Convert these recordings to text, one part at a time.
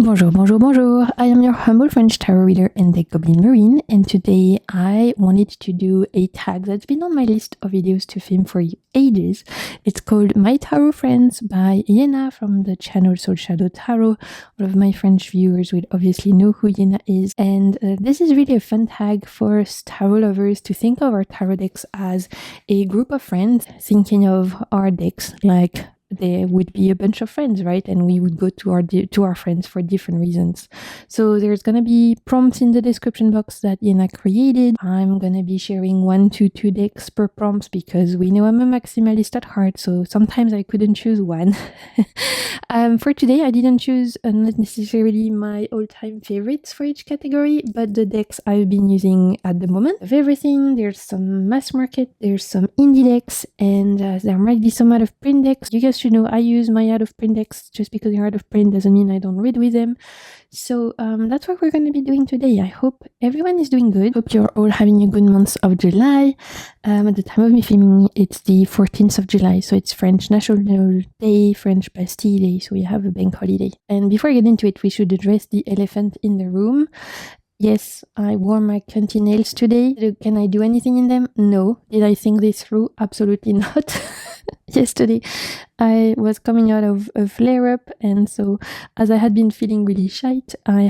Bonjour, bonjour, bonjour. I am your humble French tarot reader and deck goblin marine, and today I wanted to do a tag that's been on my list of videos to film for ages. It's called My Tarot Friends by Hyena from the channel Soul Shadow Tarot. All of my French viewers will obviously know who Hyena is, and this is really a fun tag for tarot lovers to think of our tarot decks as a group of friends, thinking of our decks like there would be a bunch of friends, right? And we would go to our friends for different reasons. So there's gonna be prompts in the description box that Yena created. I'm gonna be sharing 1 to 2 decks per prompts because we know I'm a maximalist at heart, so sometimes I couldn't choose one. For today, I didn't choose not necessarily my all-time favorites for each category, but the decks I've been using at the moment. Of everything, there's some mass market, there's some indie decks, and there might be some out of print decks. You guys should know I use my out of print decks. Just because they're out of print doesn't mean I don't read with them. So that's what we're going to be doing today. I hope everyone is doing good. Hope you're all having a good month of July. At the time of me filming, it's the 14th of July, so it's French National Day, French Bastille Day, so we have a bank holiday. And before I get into it, we should address the elephant in the room. Yes, I wore my cunty nails today. Can I do anything in them? No. Did I think this through? Absolutely not. Yesterday, I was coming out of a flare-up, and so as I had been feeling really shite, I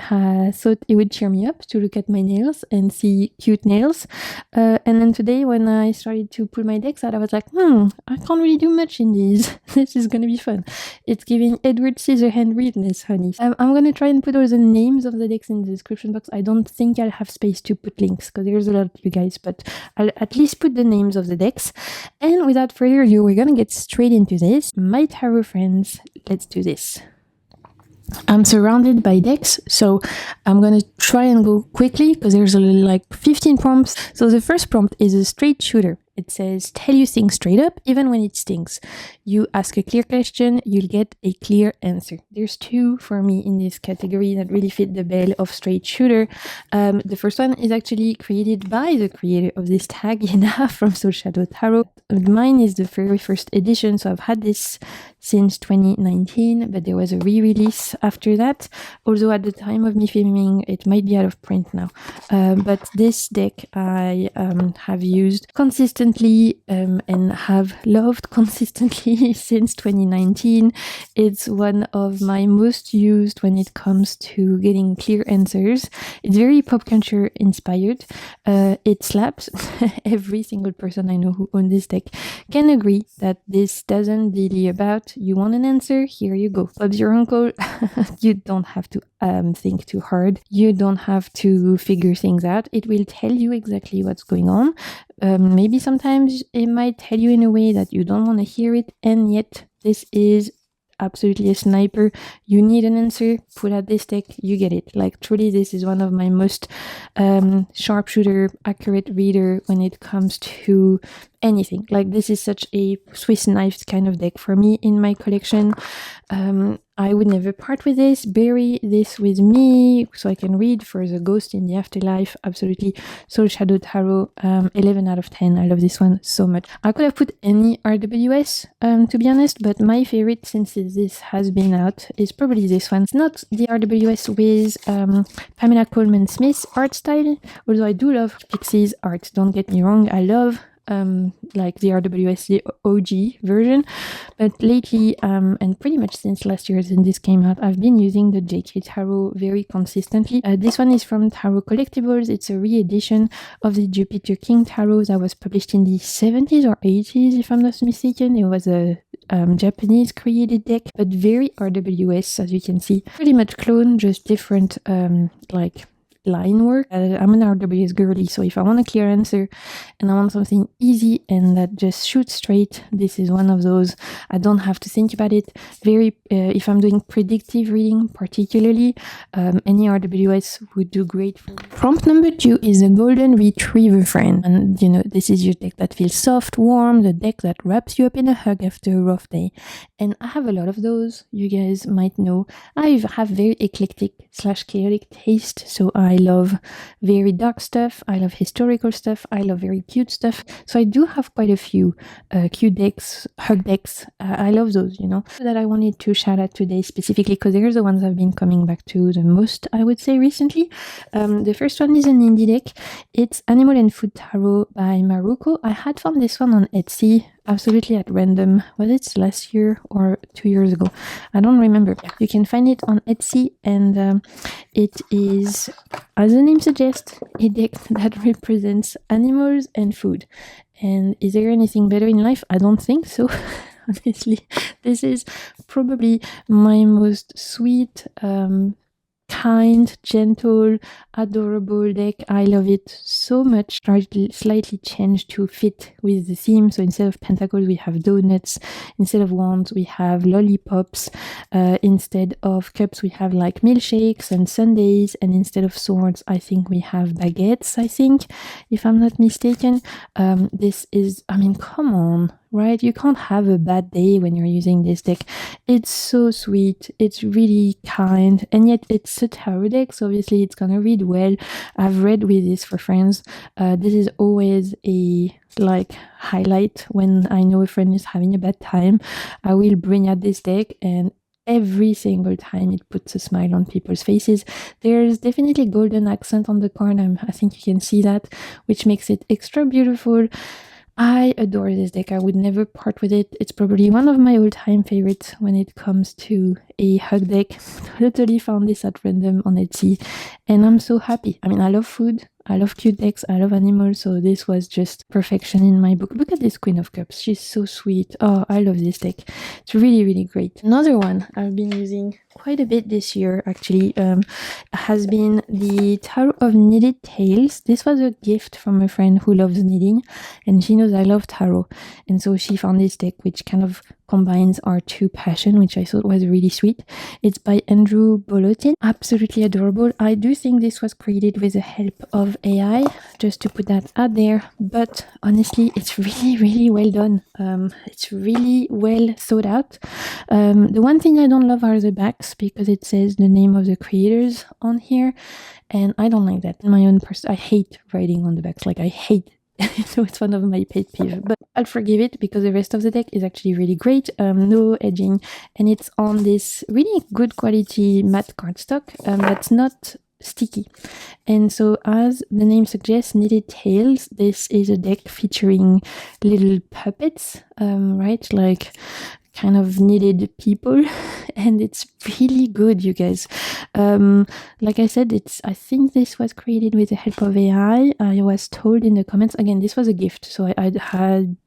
thought it would cheer me up to look at my nails and see cute nails. And then today, when I started to pull my decks out, I was like, I can't really do much in these. This is gonna be fun. It's giving Edward Scissorhand realness, honey. I'm gonna try and put all the names of the decks in the description box. I don't think I'll have space to put links because there's a lot of you guys, but I'll at least put the names of the decks. And without further ado, we're gonna get straight into this. My tarot friends, let's do this. I'm surrounded by decks, so I'm gonna try and go quickly because there's like 15 prompts. So the first prompt is a straight shooter. It says, tell you things straight up, even when it stinks. You ask a clear question, you'll get a clear answer. There's 2 for me in this category that really fit the bill of straight shooter. The first one is actually created by the creator of this tag, Hyena from Soul Shadow Tarot. Mine is the very first edition, so I've had this since 2019, but there was a re-release after that. Although at the time of me filming, it might be out of print now. But this deck I have used consistently and have loved consistently since 2019. It's one of my most used when it comes to getting clear answers. It's very pop culture inspired. It slaps. Every single person I know who owns this deck can agree that this doesn't really about you want an answer, here you go. Bob's your uncle. You don't have to think too hard. You don't have to figure things out. It will tell you exactly what's going on. Maybe sometimes it might tell you in a way that you don't want to hear it, and yet this is absolutely a sniper. You need an answer, pull out this deck, you get it. Like truly, this is one of my most sharpshooter, accurate reader when it comes to anything. Like this is such a Swiss knife kind of deck for me in my collection. I would never part with this. Bury this with me so I can read for the ghost in the afterlife. Absolutely. Soul Shadow Tarot, 11 out of 10. I love this one so much. I could have put any RWS to be honest, but my favorite since this has been out is probably this one. It's not the RWS with Pamela Coleman Smith's art style, although I do love Pixie's art. Don't get me wrong, I love like the RWS, the OG version, but lately and pretty much since last year when this came out, I've been using the JK Tarot very consistently. This one is from Tarot Collectibles. It's a re-edition of the Jupiter King Tarot that was published in the 70s or 80s if I'm not mistaken. It was a Japanese created deck, but very RWS, as you can see. Pretty much clone, just different like line work. I'm an RWS girly, so if I want a clear answer and I want something easy and that just shoots straight, this is one of those. I don't have to think about it. Very if I'm doing predictive reading particularly, any RWS would do great for me. Prompt number 2 is a golden retriever friend, and you know, this is your deck that feels soft, warm, the deck that wraps you up in a hug after a rough day. And I have a lot of those. You guys might know I have very eclectic / chaotic taste, so I I love very dark stuff, I love historical stuff, I love very cute stuff. So I do have quite a few cute decks, hug decks. I love those, you know, that I wanted to shout out today specifically because they're the ones I've been coming back to the most, I would say, recently. The first one is an indie deck. It's Animal and Food Tarot by Maruko. I had found this one on Etsy, absolutely at random. Was it last year or 2 years ago? I don't remember. You can find it on Etsy, and it is, as the name suggests, a deck that represents animals and food. And is there anything better in life? I don't think so. Honestly, this is probably my most sweet, kind, gentle, adorable deck. I love it so much. Slightly changed to fit with the theme. So instead of pentacles, we have donuts. Instead of wands, we have lollipops. Instead of cups, we have like milkshakes and sundaes. And instead of swords, I think we have baguettes, I think, if I'm not mistaken. This is, I mean, come on, right? You can't have a bad day when you're using this deck. It's so sweet. It's really kind. And yet it's a tarot deck, so obviously it's gonna read well. I've read with this for friends. This is always a like highlight when I know a friend is having a bad time. I will bring out this deck, and every single time it puts a smile on people's faces. There's definitely golden accent on the card. I think you can see that, which makes it extra beautiful. I adore this deck. I would never part with it. It's probably one of my all-time favorites when it comes to a hug deck. Totally found this at random on Etsy, and I'm so happy. I mean, I love food, I love cute decks, I love animals, so this was just perfection in my book. Look at this Queen of Cups. She's so sweet. Oh, I love this deck. It's really, really great. Another one I've been using quite a bit this year, actually, has been the Tarot of Knitted Tales. This was a gift from a friend who loves knitting, and she knows I love tarot, and so she found this deck which kind of combines our two passion, which I thought was really sweet. It's by Andrew Bolotin. Absolutely adorable. I do think this was created with the help of AI, just to put that out there, but honestly, it's really, really well done. It's really well thought out. The one thing I don't love are the backs, because it says the name of the creators on here, and I don't like that. In my own I hate writing on the backs. Like, I hate so it's one of my pet peeves, but I'll forgive it because the rest of the deck is actually really great. No edging, and it's on this really good quality matte cardstock that's not sticky. And so, as the name suggests, Knitted Tales, this is a deck featuring little puppets, right? Like kind of knitted people, and it's really good, you guys. Like I said, I think this was created with the help of AI. I was told in the comments. Again, this was a gift, so I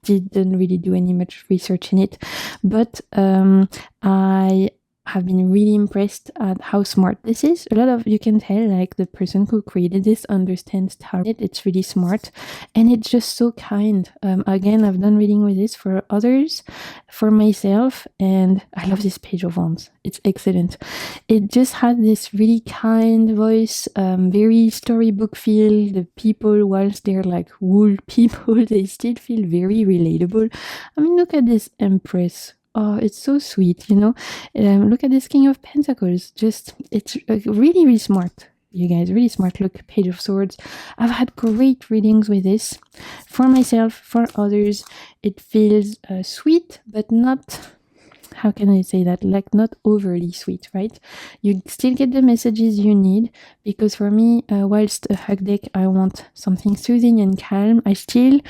didn't really do any much research in it, but I have been really impressed at how smart this is. A lot of, you can tell, like, the person who created this understands tarot. It's really smart, and it's just so kind. Again, I've done reading with this for others, for myself, and I love this Page of Wands. It's excellent. It just has this really kind voice, very storybook feel. The people, whilst they're like wool people, they still feel very relatable. I mean, look at this Empress. Oh, it's so sweet, you know. Look at this King of Pentacles. It's really, really smart, you guys. Really smart. Look, Page of Swords. I've had great readings with this. For myself, for others, it feels sweet, but not, how can I say that? Like, not overly sweet, right? You still get the messages you need, because for me, whilst a hug deck, I want something soothing and calm, I still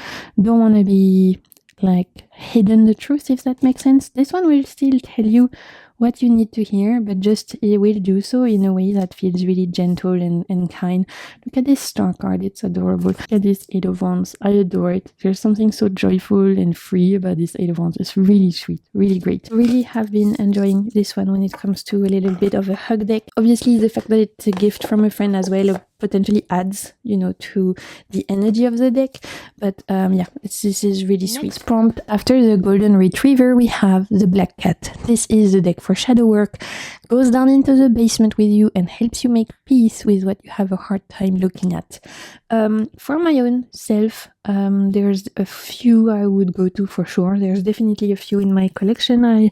don't want to be like hidden the truth, if that makes sense. This one will still tell you what you need to hear, but just it will do so in a way that feels really gentle and kind. Look at this Star card. It's adorable. Look at this Eight of Wands. I adore it. There's something so joyful and free about this Eight of Wands. It's really sweet, really great. Really have been enjoying this one when it comes to a little bit of a hug deck. Obviously, the fact that it's a gift from a friend as well potentially adds, you know, to the energy of the deck. But yeah, this is really sweet. Next prompt, after the Golden Retriever, we have the Black Cat. This is the deck for shadow work. Goes down into the basement with you and helps you make peace with what you have a hard time looking at. For my own self, there's a few I would go to for sure. There's definitely a few in my collection. I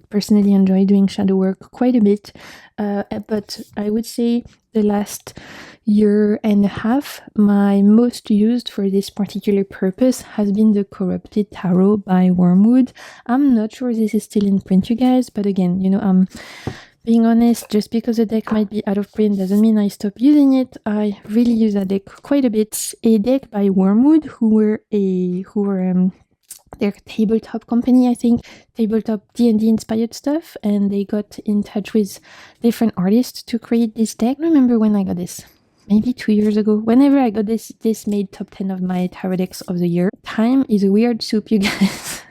personally enjoy doing shadow work quite a bit, but I would say the last year and a half, my most used for this particular purpose has been the Corrupted Tarot by Wormwood. I'm not sure this is still in print, you guys, but again, you know, I'm being honest, just because a deck might be out of print doesn't mean I stop using it. I really use that deck quite a bit. A deck by Wormwood, who were their tabletop company, I think, tabletop D&D inspired stuff, and they got in touch with different artists to create this deck. I remember when I got this, maybe 2 years ago. Whenever I got this made top 10 of my tarot decks of the year. Time is a weird soup, you guys.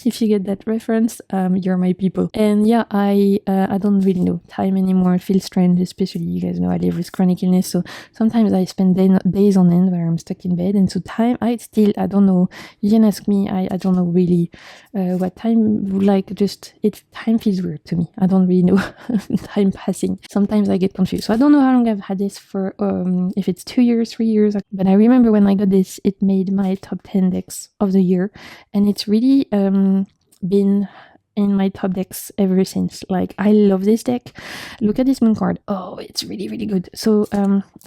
If you get that reference, you're my people. And yeah, I don't really know time anymore. It feels strange, especially, you guys know I live with chronic illness, so sometimes I spend days on end where I'm stuck in bed, and so time, I don't know. You can ask me, I don't know really what time, like, just, time feels weird to me. I don't really know time passing. Sometimes I get confused. So I don't know how long I've had this for, if it's 2 years, 3 years, but I remember when I got this, it made my top 10 decks of the year, and it's really been in my top decks ever since. Like, I love this deck. Look at this moon card. Oh, it's really, really good. So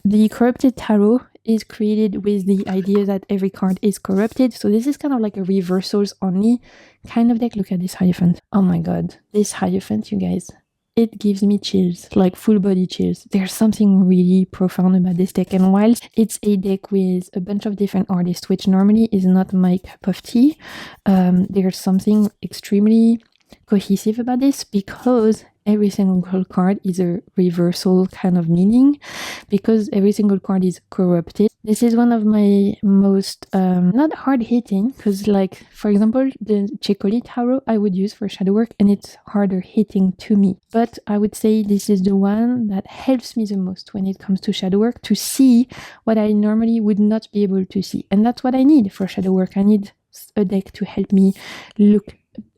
the Corrupted Tarot is created with the idea that every card is corrupted. So this is kind of like a reversals only kind of deck. Look at this Hierophant. Oh my god, this Hierophant, you guys. It gives me chills, like full body chills. There's something really profound about this deck. And whilst it's a deck with a bunch of different artists, which normally is not my cup of tea, there's something extremely cohesive about this, because every single card is a reversal kind of meaning, because every single card is corrupted. This is one of my most, not hard hitting, because like, for example, the Checoli Tarot I would use for shadow work, and it's harder hitting to me. But I would say this is the one that helps me the most when it comes to shadow work, to see what I normally would not be able to see. And that's what I need for shadow work. I need a deck to help me look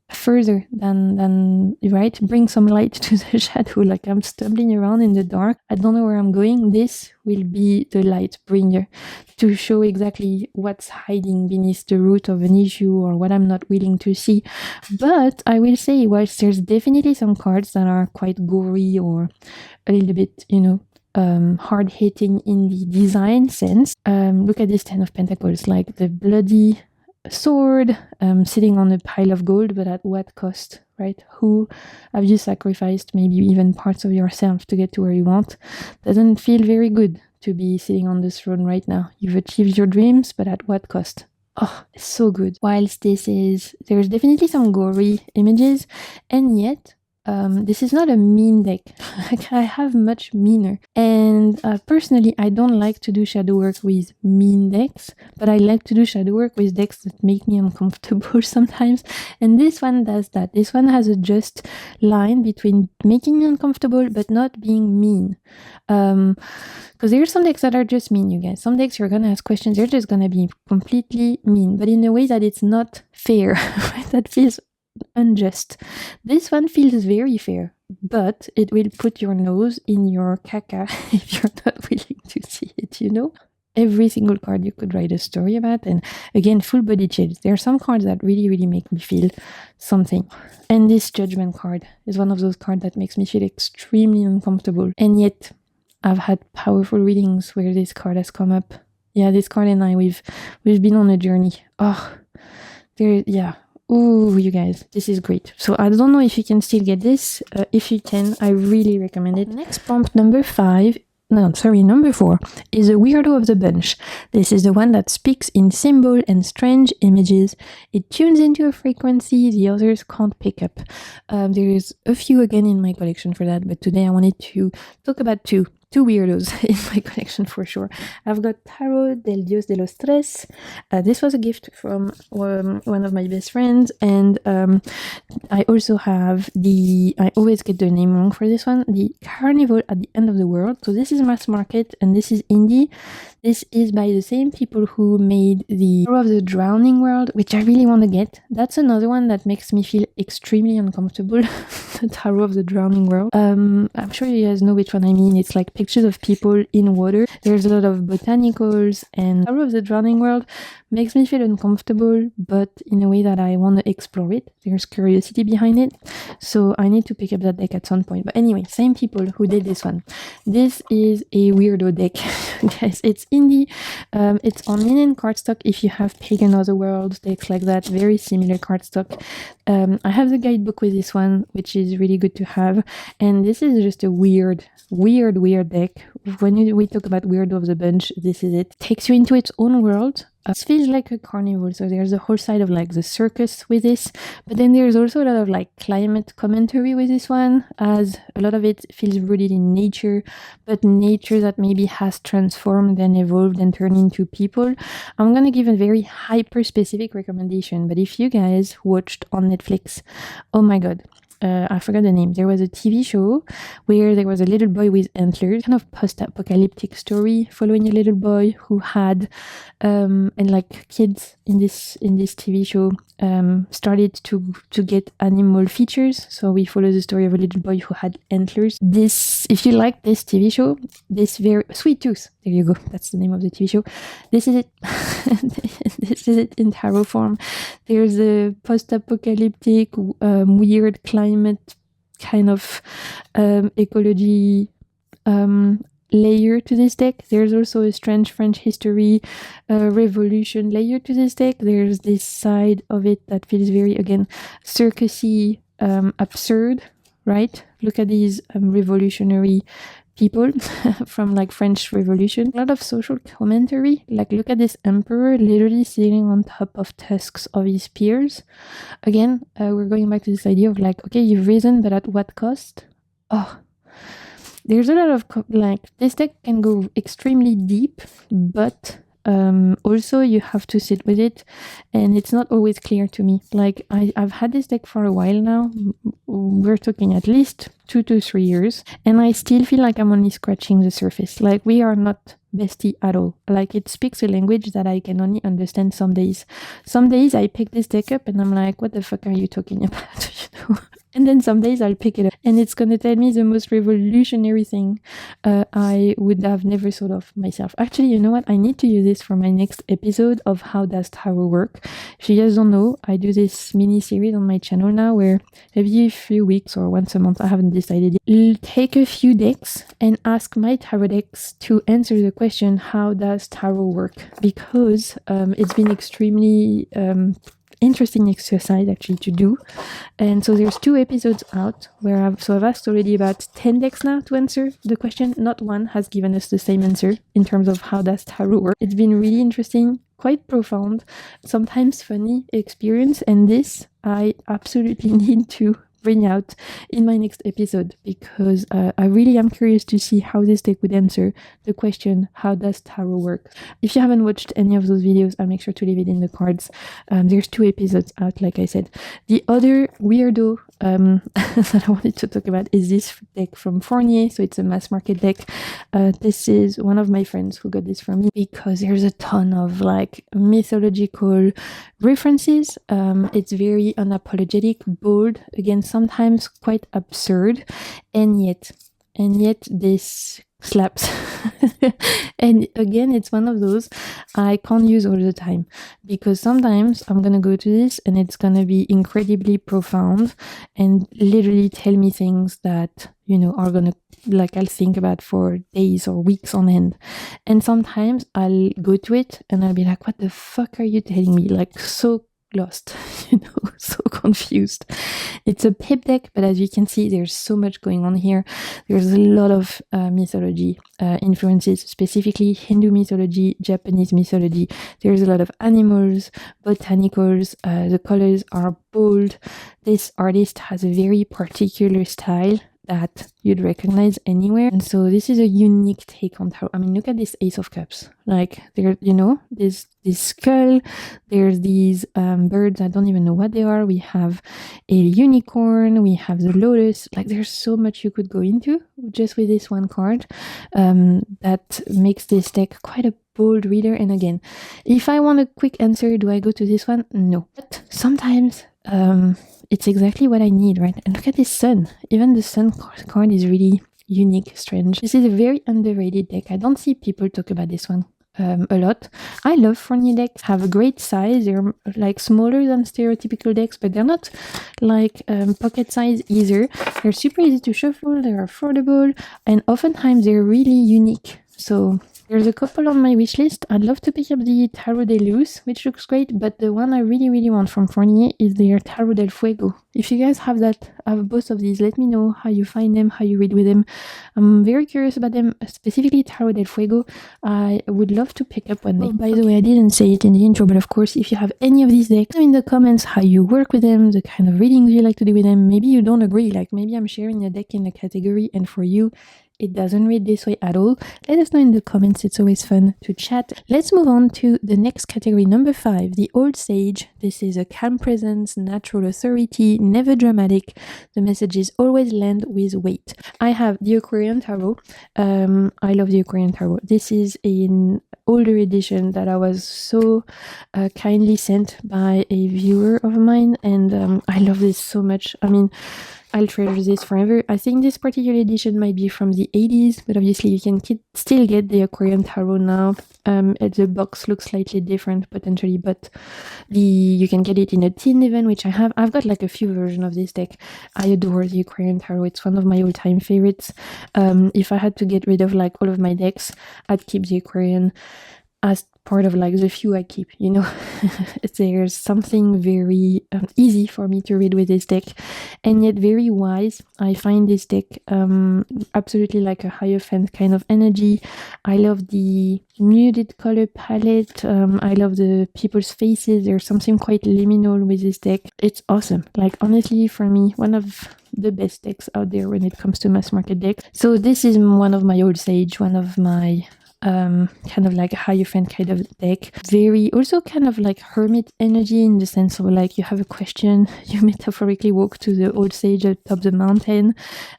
further than right, bring some light to the shadow. Like, I'm stumbling around in the dark, I don't know where I'm going. This will be the light bringer to show exactly what's hiding beneath the root of an issue, or what I'm not willing to see. But I will say, whilst there's definitely some cards that are quite gory or a little bit, you know, hard hitting in the design sense, look at this 10 of Pentacles, like the bloody sword sitting on a pile of gold, but at what cost, right? Who have you sacrificed? Maybe even parts of yourself to get to where you want. Doesn't feel very good to be sitting on the throne right now. You've achieved your dreams, but at what cost? Oh, it's so good. Whilst there's definitely some gory images, and yet this is not a mean deck. Like, I have much meaner. And personally, I don't like to do shadow work with mean decks, but I like to do shadow work with decks that make me uncomfortable sometimes. And this one does that. This one has a just line between making me uncomfortable but not being mean. Because there are some decks that are just mean, you guys. Some decks you're gonna ask questions, they're just gonna be completely mean, but in a way that it's not fair, right? That feels unjust. This one feels very fair, but it will put your nose in your caca if you're not willing to see it, you know? Every single card you could write a story about, and again, full body chills. There are some cards that really, really make me feel something. And this Judgment card is one of those cards that makes me feel extremely uncomfortable. And yet, I've had powerful readings where this card has come up. Yeah, this card and I, we've been on a journey. Oh, yeah. Ooh, you guys, this is great. So I don't know if you can still get this. If you can, I really recommend it. Next prompt, number 4, is a weirdo of the bunch. This is the one that speaks in symbol and strange images. It tunes into a frequency the others can't pick up. There is a few again in my collection for that, but today I wanted to talk about two weirdos in my collection for sure. I've got Tarot del Dios de los Tres. This was a gift from one of my best friends, and I also have I always get the name wrong for this one, the Carnival at the End of the World. So this is mass market and this is indie. This is by the same people who made the Tarot of the Drowning World, which I really want to get. That's another one that makes me feel extremely uncomfortable. The Tarot of the Drowning World. I'm sure you guys know which one I mean. It's like pictures of people in water. There's a lot of botanicals, and Tarot of the Drowning World makes me feel uncomfortable, but in a way that I want to explore it. There's curiosity behind it, so I need to pick up that deck at some point. But anyway, same people who did this one. This is a weirdo deck, guys. It's indie. It's on linen cardstock. If you have Pagan Otherworld decks like that, very similar cardstock. I have the guidebook with this one, which is really good to have. And this is just a weird deck. When we talk about weirdo of the bunch, this is it. Takes you into its own world. It feels like a carnival, so there's a whole side of like the circus with this, but then there's also a lot of like climate commentary with this one, as a lot of it feels rooted in nature, but nature that maybe has transformed and evolved and turned into people. I'm gonna give a very hyper specific recommendation, but if you guys watched on Netflix, oh my god, I forgot the name. There was a TV show where there was a little boy with antlers, kind of post-apocalyptic story following a little boy who had and like kids in this TV show started to get animal features. So we follow the story of a little boy who had antlers. This, if you like this TV show, this very Sweet Tooth. There you go. That's the name of the TV show. This is it. This is it in tarot form. There's a post-apocalyptic, weird climate kind of ecology layer to this deck. There's also a strange French history revolution layer to this deck. There's this side of it that feels very, again, circusy, absurd, right? Look at these revolutionary people from like French Revolution. A lot of social commentary. Like, look at this emperor literally sitting on top of tusks of his peers. Again, we're going back to this idea of like, okay, you've risen, but at what cost? Oh, there's a lot of like, this deck can go extremely deep, but also you have to sit with it, and it's not always clear to me. Like, I've had this deck for a while now. We're talking at least 2 to 3 years, and I still feel like I'm only scratching the surface. Like, we are not bestie at all. Like, it speaks a language that I can only understand some days. Some days I pick this deck up and I'm like, what the fuck are you talking about? You know? And then some days I'll pick it up and it's gonna tell me the most revolutionary thing I would have never thought of myself. Actually, you know what? I need to use this for my next episode of How Does Tarot Work. If you guys don't know, I do this mini series on my channel now where every few weeks or once a month, I haven't decided yet, I'll take a few decks and ask my tarot decks to answer the question, how does tarot work? Because it's been extremely interesting exercise actually to do. And so there's 2 episodes out where I've asked already about 10 decks now to answer the question. Not one has given us the same answer in terms of how does tarot work. It's been really interesting, quite profound, sometimes funny experience, and this I absolutely need to bring out in my next episode, because I really am curious to see how this deck would answer the question, how does tarot work? If you haven't watched any of those videos, I'll make sure to leave it in the cards. There's 2 episodes out, like I said. The other weirdo that I wanted to talk about is this deck from Fournier. So it's a mass market deck. This is one of my friends who got this for me because there's a ton of like mythological references. It's very unapologetic, bold, again, sometimes quite absurd, and yet this slaps. And again, it's one of those I can't use all the time, because sometimes I'm gonna go to this and it's gonna be incredibly profound and literally tell me things that, you know, are gonna, like, I'll think about for days or weeks on end. And sometimes I'll go to it and I'll be like, what the fuck are you telling me? Like, so lost, you know, so confused. It's a pip deck, but as you can see, there's so much going on here. There's a lot of mythology influences, specifically Hindu mythology, Japanese mythology. There's a lot of animals, botanicals. The colors are bold. This artist has a very particular style that you'd recognize anywhere. And so this is a unique take on tarot. I mean, look at this Ace of Cups. Like, there, you know, this skull, there's these birds, I don't even know what they are. We have a unicorn, we have the lotus. Like, there's so much you could go into just with this one card that makes this deck quite a bold reader. And again, if I want a quick answer, do I go to this one? No. But sometimes it's exactly what I need, right? And look at this sun. Even the sun card is really unique, strange. This is a very underrated deck. I don't see people talk about this one a lot. I love Fournier decks, have a great size. They're like smaller than stereotypical decks, but they're not like pocket size either. They're super easy to shuffle, they're affordable, and oftentimes they're really unique. So there's a couple on my wish list. I'd love to pick up the Tarot de Luz, which looks great, but the one I really want from Fournier is their Tarot del Fuego. If you guys have both of these, let me know how you find them, how you read with them. I'm very curious about them, specifically Tarot del Fuego. I would love to pick up one day. Oh, by the way, I didn't say it in the intro, but of course, if you have any of these decks, let me know in the comments how you work with them, the kind of readings you like to do with them. Maybe you don't agree, like maybe I'm sharing a deck in a category and for you, it doesn't read this way at all. Let us know in the comments. It's always fun to chat. Let's move on to the next category, number 5, the Old Sage. This is a calm presence, natural authority, never dramatic. The messages always land with weight. I have the Aquarian Tarot. I love the Aquarian Tarot. This is an older edition that I was so kindly sent by a viewer of mine, and I love this so much. I mean, I'll treasure this forever. I think this particular edition might be from the 80s, but obviously you can still get the Aquarian Tarot now. The box looks slightly different potentially, but you can get it in a tin even, which I have. I've got like a few versions of this deck. I adore the Aquarian Tarot. It's one of my all-time favorites. If I had to get rid of like all of my decks, I'd keep the Aquarian as part of like the few I keep, you know. There's something very easy for me to read with this deck, and yet very wise. I find this deck absolutely like a Hierophant kind of energy. I love the muted color palette. I love the people's faces. There's something quite liminal with this deck. It's awesome. Like honestly, for me, one of the best decks out there when it comes to mass market decks. So this is one of my Old Sage, one of my kind of like a Hierophant kind of deck. Very also kind of like hermit energy, in the sense of like you have a question, you metaphorically walk to the Old Sage atop the mountain,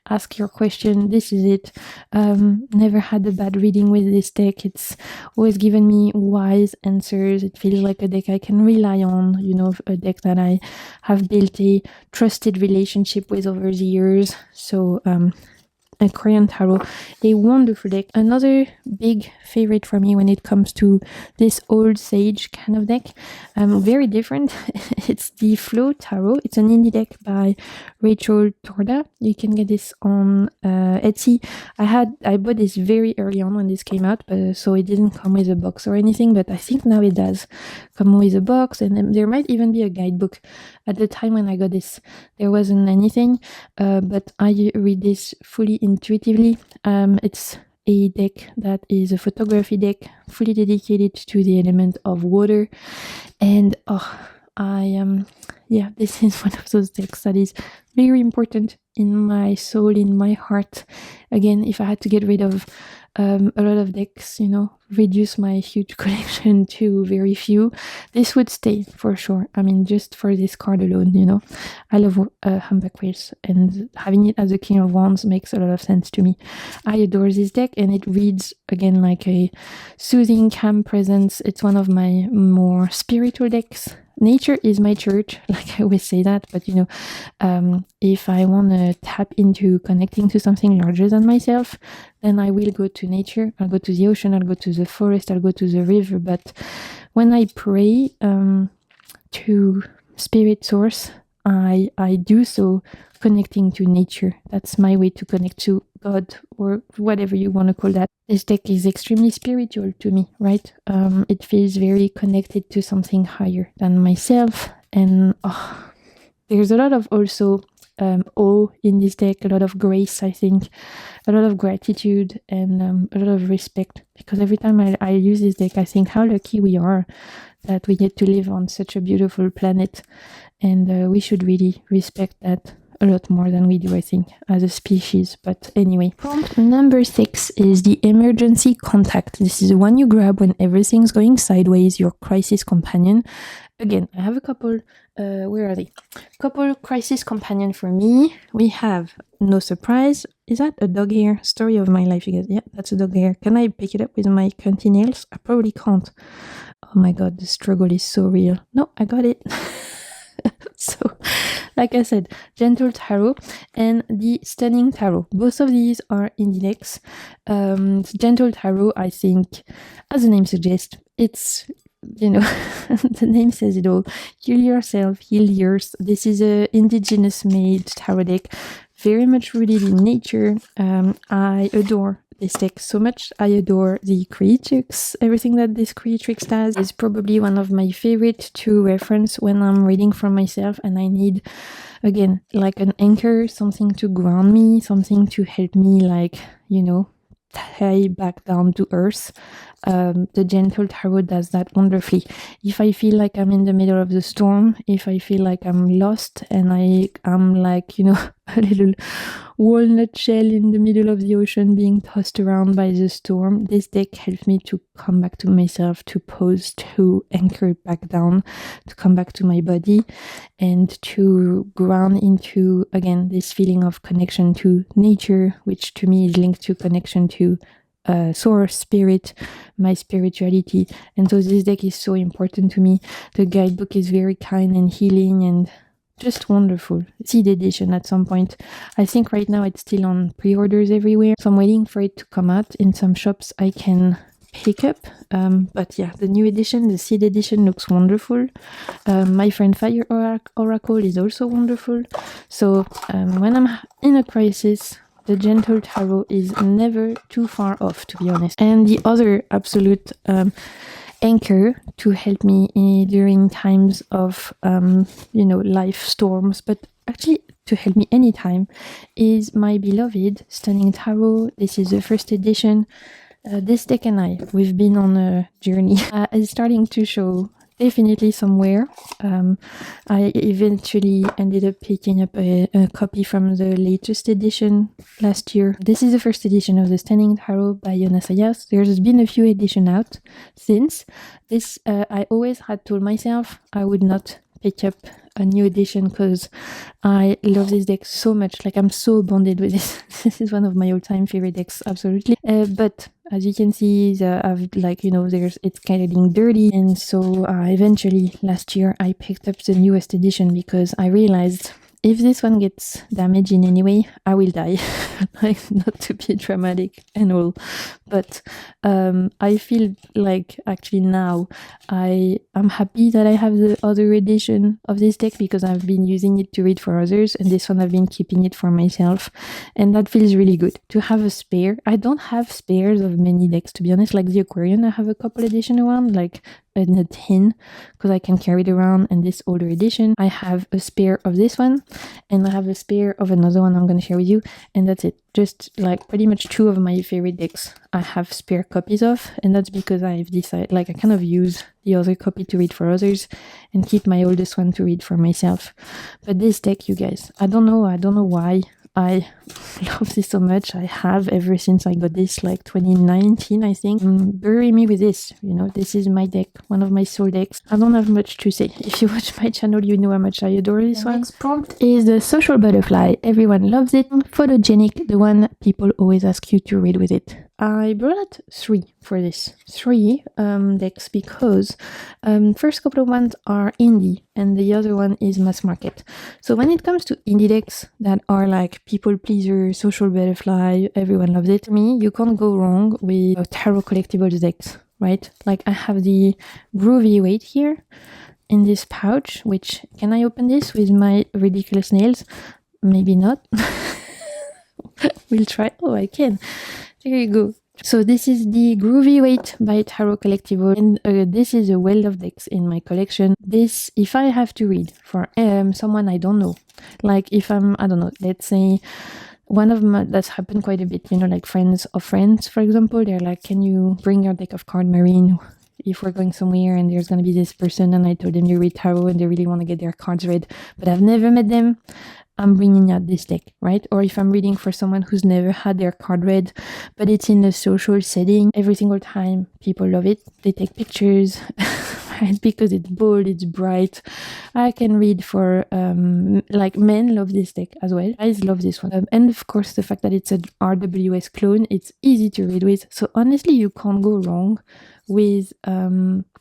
ask your question. This is it. Never had a bad reading with this deck. It's always given me wise answers. It feels like a deck I can rely on, you know, a deck that I have built a trusted relationship with over the years. So Aquarian Tarot, a wonderful deck. Another big favorite for me when it comes to this Old Sage kind of deck. Very different. It's the Flow Tarot. It's an indie deck by Rachel Torda. You can get this on Etsy. I bought this very early on when this came out, so it didn't come with a box or anything, but I think now it does come with a box, and then there might even be a guidebook. At the time when I got this, there wasn't anything, but I read this fully intuitively. It's a deck that is a photography deck fully dedicated to the element of water, and this is one of those decks that is very important in my soul, in my heart. Again, if I had to get rid of a lot of decks, you know, reduce my huge collection to very few, this would stay for sure. I mean, just for this card alone, you know. I love Humpback Whales, and having it as a King of Wands makes a lot of sense to me. I adore this deck, and it reads again like a soothing, calm presence. It's one of my more spiritual decks. Nature is my church, like I always say that, but you know, if I want to tap into connecting to something larger than myself, then I will go to nature. I'll go to the ocean, I'll go to the forest, I'll go to the river. But when I pray to spirit source, I do so connecting to nature. That's my way to connect to God, or whatever you want to call that. This deck is extremely spiritual to me, right? It feels very connected to something higher than myself, and there's a lot of also awe in this deck, a lot of grace, I think, a lot of gratitude, and a lot of respect, because every time I use this deck, I think how lucky we are that we get to live on such a beautiful planet, and we should really respect that a lot more than we do, I think, as a species. But anyway, prompt number 6 is the emergency contact. This is the one you grab when everything's going sideways, your crisis companion. Again, I have a couple, where are they? Couple crisis companion for me. We have No Surprise. Is that a dog hair? Story of my life, you guys. Yeah, that's a dog hair. Can I pick it up with my cunty nails? I probably can't. Oh my god, the struggle is so real. No, I got it. So like I said, Gentle Tarot and the Stunning Tarot. Both of these are indie decks. Gentle Tarot, I think, as the name suggests, it's, you know, the name says it all. Heal yourself, heal yours. This is a indigenous made tarot deck, very much rooted in nature. I adore this deck so much. I adore the creatrix. Everything that this creatrix does is probably one of my favorite to reference when I'm reading for myself and I need, again, like an anchor, something to ground me, something to help me, like, you know, tie back down to earth. The Gentle Tarot does that wonderfully. If I feel like I'm in the middle of the storm, if I feel like I'm lost and I'm like, you know, a little walnut shell in the middle of the ocean being tossed around by the storm, this deck helps me to come back to myself, to pause, to anchor back down, to come back to my body, and to ground into, again, this feeling of connection to nature, which to me is linked to connection to source, spirit, my spirituality. And so this deck is so important to me. The guidebook is very kind and healing and just wonderful. Seed edition at some point. I think right now it's still on pre-orders everywhere, so I'm waiting for it to come out. In some shops I can pick up, but yeah, the new edition, the seed edition, looks wonderful. My friend Fire Oracle is also wonderful. So when I'm in a crisis, the Gentle Tarot is never too far off, to be honest. And the other absolute anchor to help me during times of, you know, life storms, but actually to help me anytime, is my beloved Stunning Tarot. This is the first edition. This deck and we've been on a journey. It's starting to show definitely somewhere. I eventually ended up picking up a copy from the latest edition last year. This is the first edition of the Stunning Tarot by Hyena. There's been a few editions out since. This, I always had told myself I would not pick up a new edition because I love this deck so much. Like, I'm so bonded with this. This is one of my all-time favorite decks, absolutely. But as you can see, I've, like, you know, it's getting dirty, and so eventually last year I picked up the newest edition because I realized if this one gets damaged in any way, I will die. Like, not to be dramatic and all, but I feel like actually now I'm happy that I have the other edition of this deck because I've been using it to read for others, and this one I've been keeping it for myself, and that feels really good to have a spare. I don't have spares of many decks, to be honest. Like the Aquarian, I have a couple edition around, like in a tin, because I can carry it around. And this older edition, I have a spare of this one, and I have a spare of another one I'm going to share with you, and that's it. Just like pretty much two of my favorite decks I have spare copies of, and that's because I've decided, like, I kind of use the other copy to read for others and keep my oldest one to read for myself. But this deck, you guys, I don't know why I love this so much. I have ever since I got this, like 2019, I think. Bury me with this, you know. This is my deck, one of my soul decks. I don't have much to say. If you watch my channel, you know how much I adore this one. Next prompt is the Social Butterfly. Everyone loves it. Photogenic, the one people always ask you to read with it. I brought out three for this. Three decks because first couple of ones are indie and the other one is mass market. So when it comes to indie decks that are like people pleaser, social butterfly, everyone loves it, for me, you can't go wrong with tarot collectibles decks, right? Like, I have the Groovy Weight here in this pouch, which, can I open this with my ridiculous nails? Maybe not. We'll try. Oh, I can. There you go. So this is the Groovy Weight by Tarot Collectible, and this is a well of decks in my collection. This, if I have to read for someone I don't know, like if I don't know, let's say one of my, that's happened quite a bit, you know, like friends of friends, for example, they're like, can you bring your deck of card marine if we're going somewhere and there's going to be this person, and I told them you read tarot and they really want to get their cards read, but I've never met them. I'm bringing out this deck, right? Or if I'm reading for someone who's never had their card read, but it's in a social setting, every single time people love it. They take pictures. right? Because it's bold, it's bright. I can read for like men love this deck as well. Guys love this one, and of course the fact that it's an RWS clone, it's easy to read with. So honestly, you can't go wrong with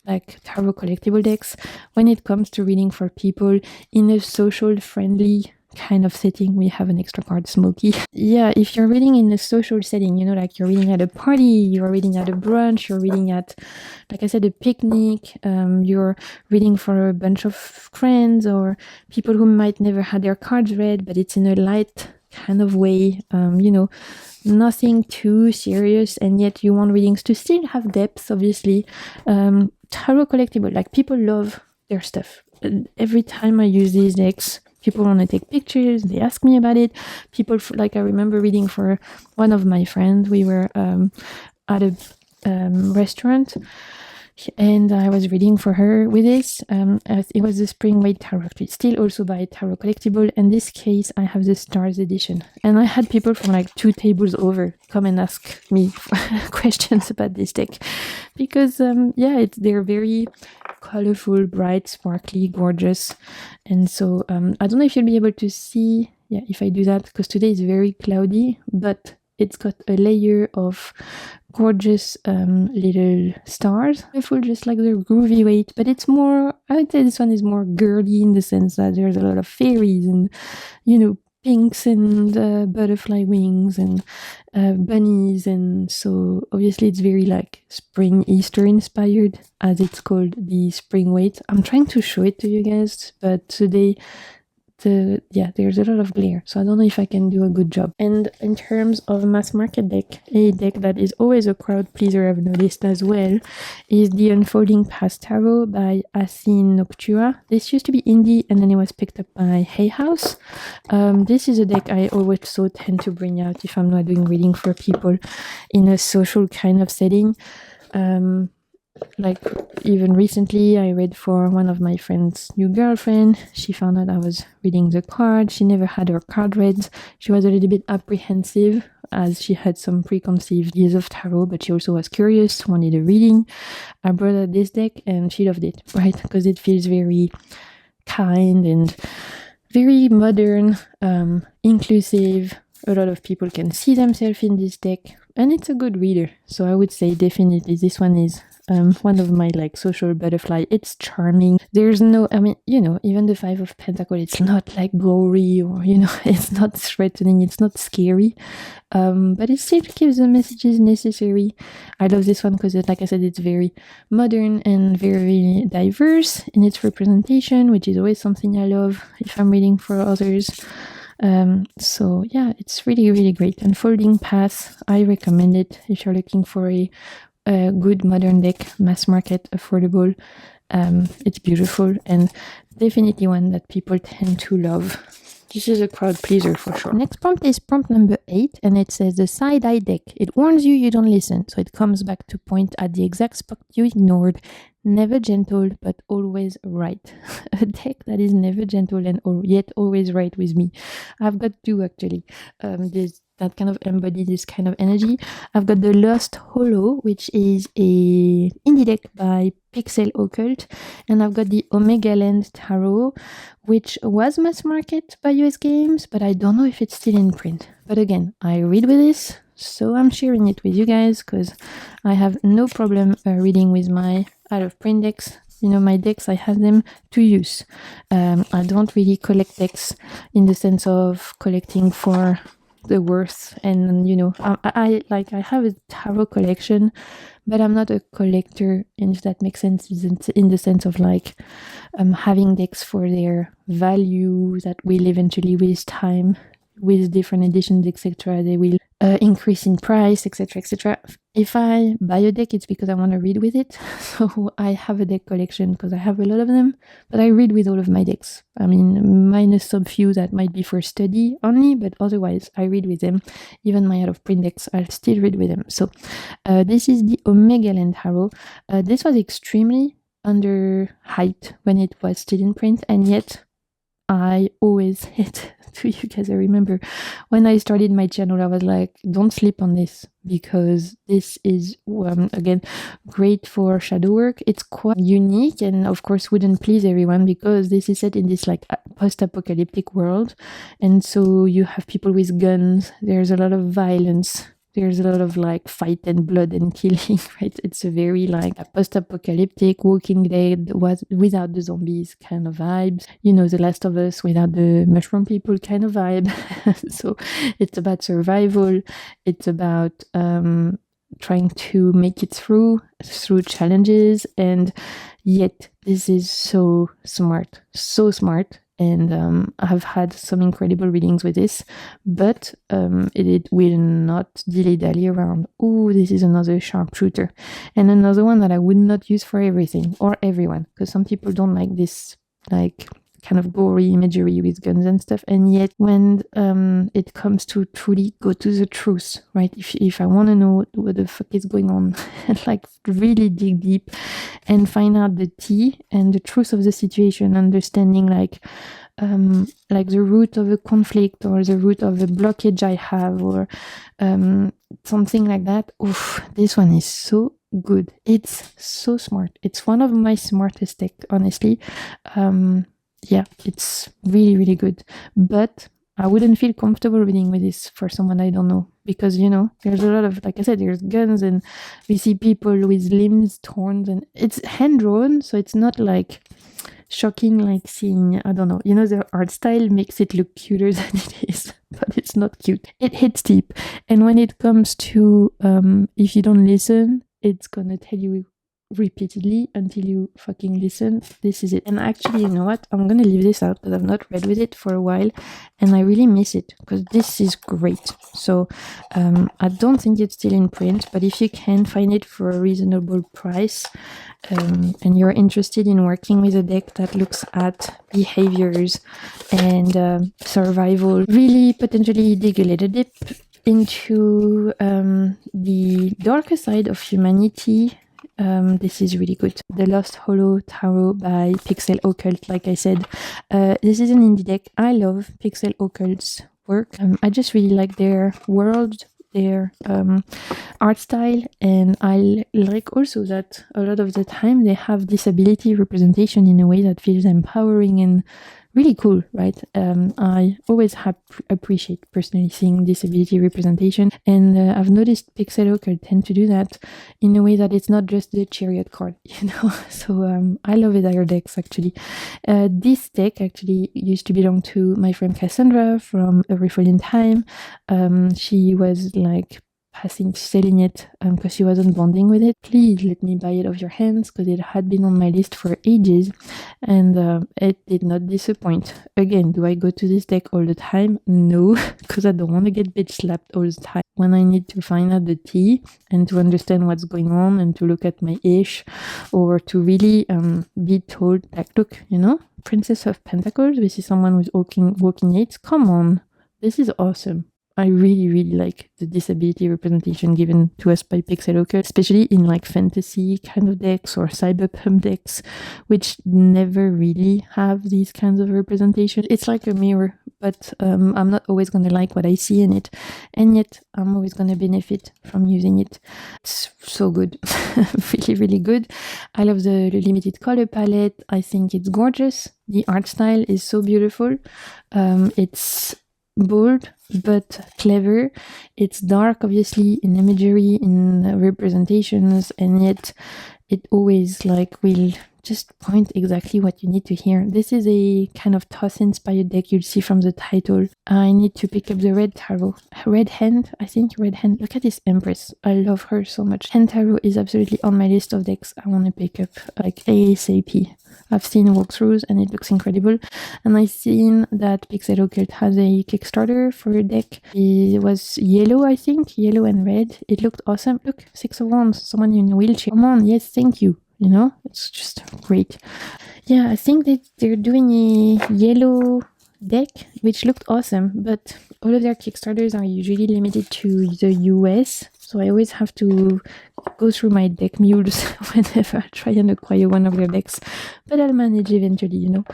like tarot collectible decks when it comes to reading for people in a social friendly kind of setting. We have an extra card, Smoky. Yeah, if you're reading in a social setting, you know, like you're reading at a party, you're reading at a brunch, you're reading at, like I said, a picnic, you're reading for a bunch of friends or people who might never had their cards read, but it's in a light kind of way, you know, nothing too serious, and yet you want readings to still have depth, obviously. Tarot collectible, like people love their stuff. Every time I use these decks, people want to take pictures, they ask me about it. People, like I remember reading for one of my friends, we were at a restaurant, and I was reading for her with this. It was the Spring Weight Tarot, still also by Tarot Collectible. In this case, I have the Stars edition. And I had people from like 2 tables over come and ask me questions about this deck. Because, yeah, they're very colorful, bright, sparkly, gorgeous. And so I don't know if you'll be able to see, yeah, if I do that, because today is very cloudy, but it's got a layer of gorgeous little stars, beautiful, just like the groovy weight, but it's more, I would say this one is more girly in the sense that there's a lot of fairies and, you know, pinks and butterfly wings and bunnies, and so obviously it's very like spring Easter inspired, as it's called, the Spring Weight. I'm trying to show it to you guys, but today there's a lot of glare, so I don't know if I can do a good job. And in terms of mass market deck, a deck that is always a crowd pleaser, I've noticed as well, is the Unfolding Past Tarot by Asin Noctua. This used to be indie, and then it was picked up by Hay House. This is a deck I always tend to bring out if I'm not doing reading for people in a social kind of setting. Like even recently I read for one of my friend's new girlfriend. She found out I was reading the card. She never had her card read. She was a little bit apprehensive as she had some preconceived ideas of tarot, but she also was curious, wanted a reading. I brought her this deck and she loved it, right? Because it feels very kind and very modern, inclusive. A lot of people can see themselves in this deck, and it's a good reader. So I would say definitely this one is one of my like social butterfly. It's charming. There's no, I mean, you know, even the 5 of Pentacles, it's not like gory or, you know, it's not threatening, it's not scary, but it still gives the messages necessary. I love this one because, like I said, it's very modern and very diverse in its representation, which is always something I love if I'm reading for others. So yeah, it's really, really great. Unfolding Path, I recommend it if you're looking for a good modern deck, mass market, affordable. It's beautiful and definitely one that people tend to love. This is a crowd pleaser for sure. Next prompt is prompt number 8, and it says the side-eye deck. It warns you don't listen, so it comes back to point at the exact spot you ignored. Never gentle, but always right. A deck that is never gentle and yet always right with me. I've got 2 actually. That kind of embody this kind of energy. I've got the Lost Hollow, which is a indie deck by Pixel Occult, and I've got the Omega Land Tarot, which was mass market by US Games, but I don't know if it's still in print. But again, I read with this, so I'm sharing it with you guys because I have no problem reading with my out of print decks. You know, my decks, I have them to use. I don't really collect decks in the sense of collecting for the worth, and you know, I have a tarot collection, but I'm not a collector, if that makes sense, in the sense of like having decks for their value that will eventually with time, with different editions, etc., they will increase in price, etc., etc. If I buy a deck, it's because I want to read with it. So I have a deck collection because I have a lot of them, but I read with all of my decks. I mean, minus some few that might be for study only, but otherwise I read with them. Even my out of print decks, I'll still read with them. So this is the Omega Land Tarot. This was extremely underhyped when it was still in print, and yet I always hit to you guys. I remember when I started my channel, I was like, don't sleep on this, because this is again great for shadow work. It's quite unique, and of course wouldn't please everyone, because this is set in this like post-apocalyptic world, and so you have people with guns. There's a lot of violence. There's a lot of like fight and blood and killing, right? It's a very like a post-apocalyptic Walking Dead was without the zombies kind of vibes. You know, The Last of Us without the mushroom people kind of vibe. So it's about survival. It's about trying to make it through challenges, and yet this is so smart. And I've had some incredible readings with this, but it will not dilly-dally around. Oh, this is another sharpshooter, and another one that I would not use for everything or everyone, because some people don't like this like kind of gory imagery with guns and stuff. And yet when it comes to truly go to the truth, right? If I want to know what the fuck is going on, and like really dig deep and find out the tea and the truth of the situation, understanding like the root of a conflict, or the root of a blockage I have, or something like that. Oof, this one is so good. It's so smart. It's one of my smartest deck, honestly. Yeah, it's really, really good. But I wouldn't feel comfortable reading with this for someone I don't know, because, you know, there's a lot of, like I said, there's guns, and we see people with limbs torn, and it's hand-drawn, so it's not like shocking like seeing, I don't know, you know, the art style makes it look cuter than it is, but it's not cute. It hits deep. And when it comes to if you don't listen, it's gonna tell you repeatedly until you fucking listen. This is it. And actually, you know what, I'm gonna leave this out because I've not read with it for a while, and I really miss it, because this is great. So I don't think it's still in print, but if you can find it for a reasonable price, and you're interested in working with a deck that looks at behaviors and survival, really potentially dig a little dip into the darker side of humanity. This is really good. The Lost Hollow Tarot by Pixel Occult. Like I said, this is an indie deck. I love Pixel Occult's work. I just really like their world, their art style, and I like also that a lot of the time they have disability representation in a way that feels empowering and really cool, right? I always appreciate personally seeing disability representation, and I've noticed Pixel Occult tend to do that in a way that it's not just the chariot card, you know. So I love their decks actually. This deck actually used to belong to my friend Cassandra from A Refall in Time. She was like selling it because she wasn't bonding with it. Please let me buy it off your hands, because it had been on my list for ages, and it did not disappoint. Again, do I go to this deck all the time? No, because I don't want to get bitch slapped all the time. When I need to find out the tea and to understand what's going on and to look at my ish, or to really be told like, look, you know, Princess of Pentacles, this is someone who's walking eights. Come on, this is awesome. I really, really like the disability representation given to us by Pixel Occult, especially in like fantasy kind of decks or cyberpunk decks, which never really have these kinds of representation. It's like a mirror, but I'm not always going to like what I see in it, and yet I'm always going to benefit from using it. It's so good. Really, really good. I love the limited color palette. I think it's gorgeous. The art style is so beautiful. It's bold but clever. It's dark, obviously, in imagery, in representations, and yet it always like will just point exactly what you need to hear. This is a kind of toss-inspired deck. You'll see from the title. I need to pick up the Red Tarot. Red Hand, I think. Red Hand. Look at this Empress. I love her so much. Hand Tarot is absolutely on my list of decks I want to pick up like ASAP. I've seen walkthroughs and it looks incredible. And I've seen that Pixel Occult has a Kickstarter for a deck. It was yellow, I think. Yellow and red. It looked awesome. Look, 6 of Wands. Someone in a wheelchair. Come on. Yes, thank you. You know, it's just great. Yeah, I think that they're doing a yellow deck, which looked awesome, but all of their Kickstarters are usually limited to the US. So I always have to go through my deck mules whenever I try and acquire one of their decks. But I'll manage eventually, you know.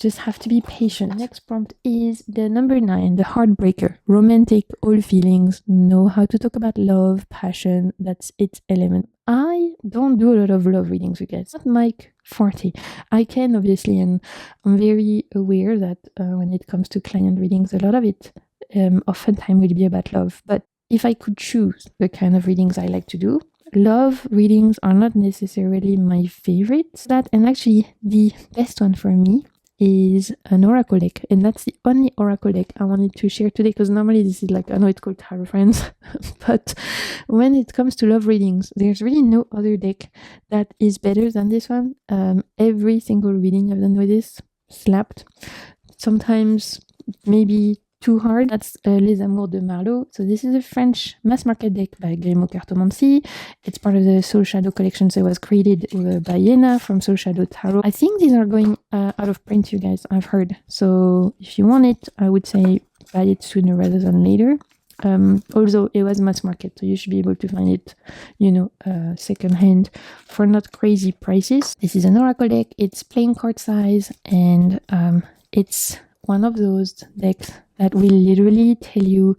Just have to be patient. Next prompt is the number 9, the heartbreaker. Romantic, all feelings, know how to talk about love, passion. That's its element. I don't do a lot of love readings, you guys. It's not my forte. I can, obviously, and I'm very aware that when it comes to client readings, a lot of it oftentimes will be about love. But if I could choose the kind of readings I like to do, love readings are not necessarily my favorites. And actually, the best one for me is an oracle deck, and that's the only oracle deck I wanted to share today, because normally this is like, I know it's called Tarot Friends, but when it comes to love readings, there's really no other deck that is better than this one. Every single reading I've done with this slapped. Sometimes maybe too hard. That's Les Amours de Marlowe. So this is a French mass market deck by Grimaud Cartomancy. It's part of the Soul Shadow collection, so it was created by Hyena from Soul Shadow Tarot. I think these are going out of print, you guys, I've heard. So if you want it, I would say buy it sooner rather than later. Also, it was mass market, so you should be able to find it, you know, secondhand for not crazy prices. This is an oracle deck. It's playing card size, and it's one of those decks that will literally tell you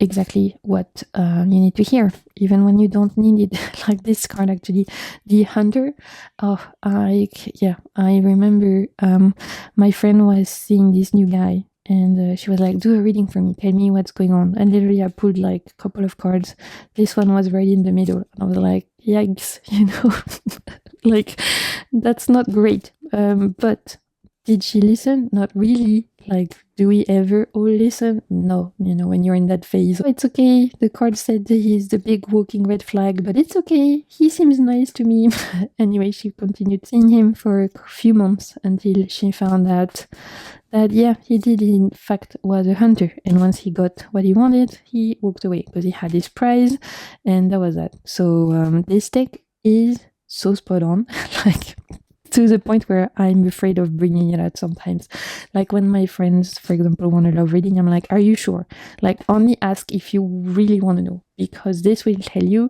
exactly what you need to hear, even when you don't need it. Like this card, actually, the Hunter. I remember my friend was seeing this new guy, and she was like, do a reading for me, tell me what's going on. And literally I pulled like a couple of cards. This one was right in the middle, and I was like, yikes, you know. Like, that's not great. But did she listen? Not really. Like, do we ever all listen? No, you know, when you're in that phase. It's okay. The card said he's the big walking red flag, but it's okay. He seems nice to me. Anyway, she continued seeing him for a few months until she found out that, yeah, he did in fact was a hunter. And once he got what he wanted, he walked away because he had his prize, and that was that. So this deck is so spot on. Like, to the point where I'm afraid of bringing it out sometimes. Like when my friends, for example, want a love reading, I'm like, are you sure? Like, only ask if you really want to know, because this will tell you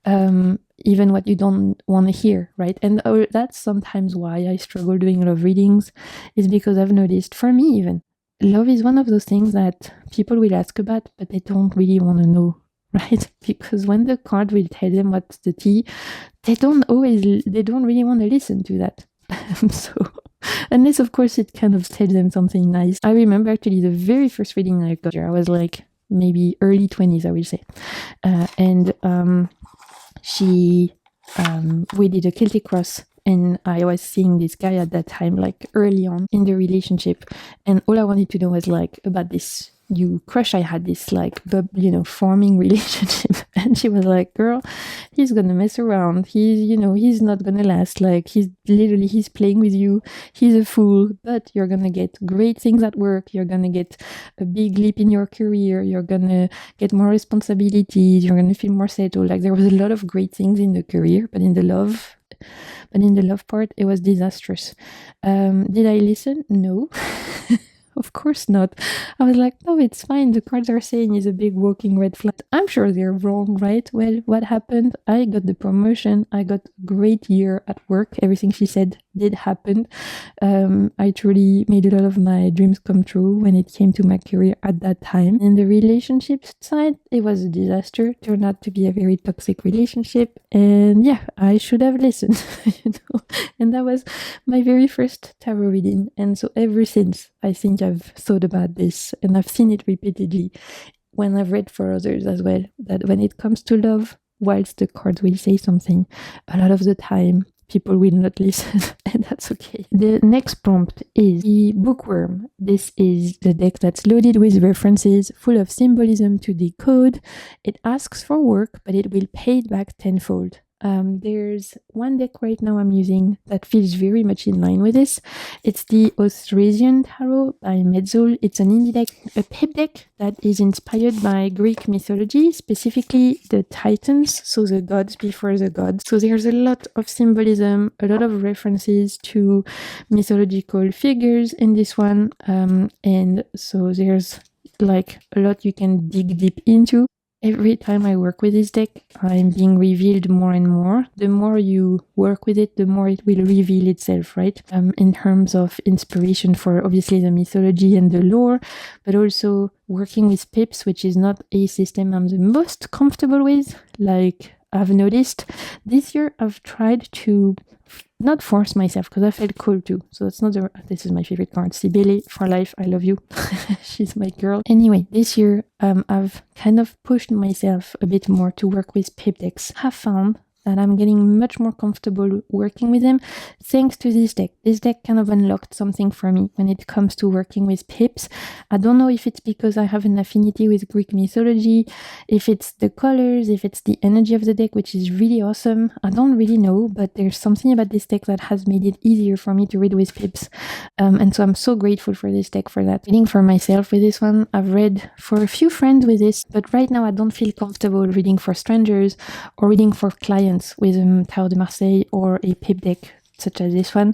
even what you don't want to hear, right? And that's sometimes why I struggle doing love readings, is because I've noticed, for me even, love is one of those things that people will ask about, but they don't really want to know, right? Because when the card will tell them what's the tea, they don't really want to listen to that. So, unless of course it kind of tells them something nice. I remember actually the very first reading I got, I was like maybe early 20s, I will say. We did a Celtic cross, and I was seeing this guy at that time, like early on in the relationship, and all I wanted to know was like about this new crush I had, this like forming relationship. And she was like, girl, he's gonna mess around, he's not gonna last, like he's playing with you, he's a fool, but you're gonna get great things at work, you're gonna get a big leap in your career, you're gonna get more responsibilities, you're gonna feel more settled. Like, there was a lot of great things in the career, but in the love part, it was disastrous. Did I listen? No. Of course not. I was like, no, it's fine. The cards are saying he's a big walking red flag. I'm sure they're wrong, right? Well, what happened? I got the promotion. I got a great year at work. Everything she said did happen. I truly made a lot of my dreams come true when it came to my career at that time. In the relationship side, it was a disaster. Turned out to be a very toxic relationship. And yeah, I should have listened, And that was my very first tarot reading. And so ever since, I think I've thought about this, and I've seen it repeatedly when I've read for others as well, that when it comes to love, whilst the cards will say something, a lot of the time people will not listen, and that's okay. The next prompt is the Bookworm. This is the deck that's loaded with references, full of symbolism to decode. It asks for work, but it will pay it back tenfold. There's one deck right now I'm using that feels very much in line with this. It's the Austrasian Tarot by Metzl. It's an indie deck, a pep deck that is inspired by Greek mythology, specifically the Titans, so the gods before the gods. So there's a lot of symbolism, a lot of references to mythological figures in this one, and so there's like a lot you can dig deep into. Every time I work with this deck, I'm being revealed more and more. The more you work with it, the more it will reveal itself, right? In terms of inspiration for obviously the mythology and the lore, but also working with pips, which is not a system I'm the most comfortable with. Like I've noticed this year, I've tried to not force myself because I felt cool too. So that's not this is my favorite card. Sibele for life. I love you. She's my girl. Anyway, this year I've kind of pushed myself a bit more to work with pip decks. Have found that I'm getting much more comfortable working with them thanks to this deck. This deck kind of unlocked something for me when it comes to working with pips. I don't know if it's because I have an affinity with Greek mythology, if it's the colors, if it's the energy of the deck, which is really awesome. I don't really know, but there's something about this deck that has made it easier for me to read with pips. And so I'm so grateful for this deck for that. Reading for myself with this one, I've read for a few friends with this, but right now I don't feel comfortable reading for strangers or reading for clients with Tarot de Marseille or a pip deck such as this one.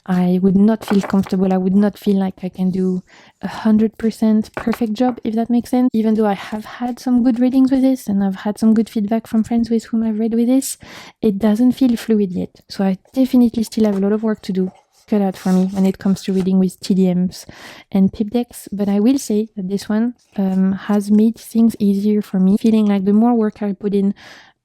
I would not feel comfortable. I would not feel like I can do 100% perfect job, if that makes sense. Even though I have had some good readings with this and I've had some good feedback from friends with whom I've read with this, it doesn't feel fluid yet. So I definitely still have a lot of work to do. Cut out for me when it comes to reading with TDMs and pip decks, but I will say that this one has made things easier for me, feeling like the more work I put in,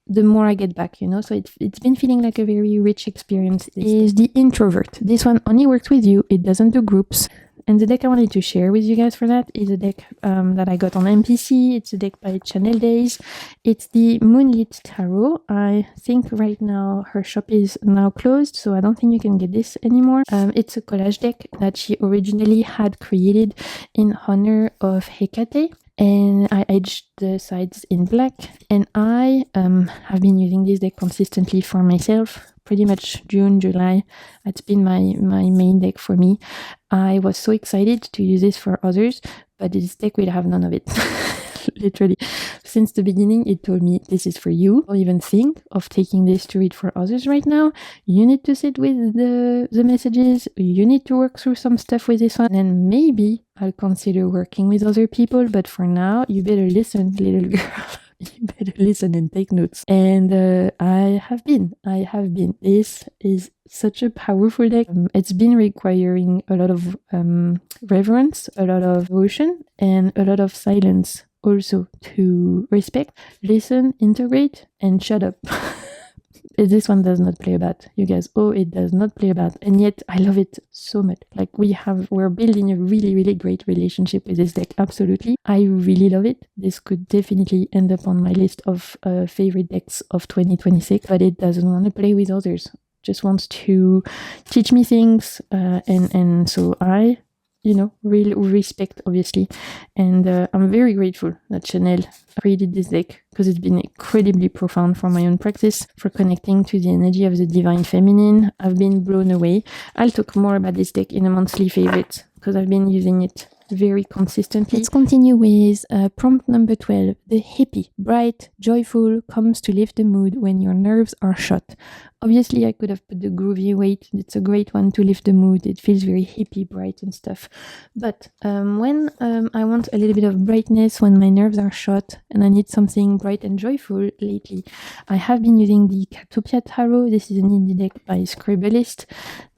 the more I get back, you know? So it's been feeling like a very rich experience. Is the introvert. This one only works with you. It doesn't do groups. And the deck I wanted to share with you guys for that is a deck that I got on MPC. It's a deck by Channel Days. It's the Moonlit Tarot. I think right now her shop is now closed, so I don't think you can get this anymore. It's a collage deck that she originally had created in honor of Hecate. And I edged the sides in black, and I have been using this deck consistently for myself pretty much June, July. It's been my main deck for me. I was so excited to use this for others, but this deck will have none of it. Literally. Since the beginning, it told me, this is for you. Don't even think of taking this to read for others right now. You need to sit with the messages. You need to work through some stuff with this one. And maybe I'll consider working with other people. But for now, you better listen, little girl. You better listen and take notes. And I have been. This is such a powerful deck. It's been requiring a lot of reverence, a lot of devotion, and a lot of silence also to respect, listen, integrate, and shut up. This one does not play about, you guys. Oh, it does not play about. And yet I love it so much. Like we're building a really great relationship with this deck. Absolutely. I really love it. This could definitely end up on my list of favorite decks of 2026, but it doesn't want to play with others. Just wants to teach me things. And so I, real respect, obviously. And I'm very grateful that Chanel created this deck because it's been incredibly profound for my own practice, for connecting to the energy of the divine feminine. I've been blown away. I'll talk more about this deck in a monthly favorite because I've been using it very consistently. Let's continue with prompt number 12. The hippie, bright, joyful, comes to lift the mood when your nerves are shot. Obviously, I could have put the groovy weight. It's a great one to lift the mood. It feels very hippie, bright and stuff. But when I want a little bit of brightness, when my nerves are shot and I need something bright and joyful lately, I have been using the Catopia Tarot. This is an indie deck by Scribblist.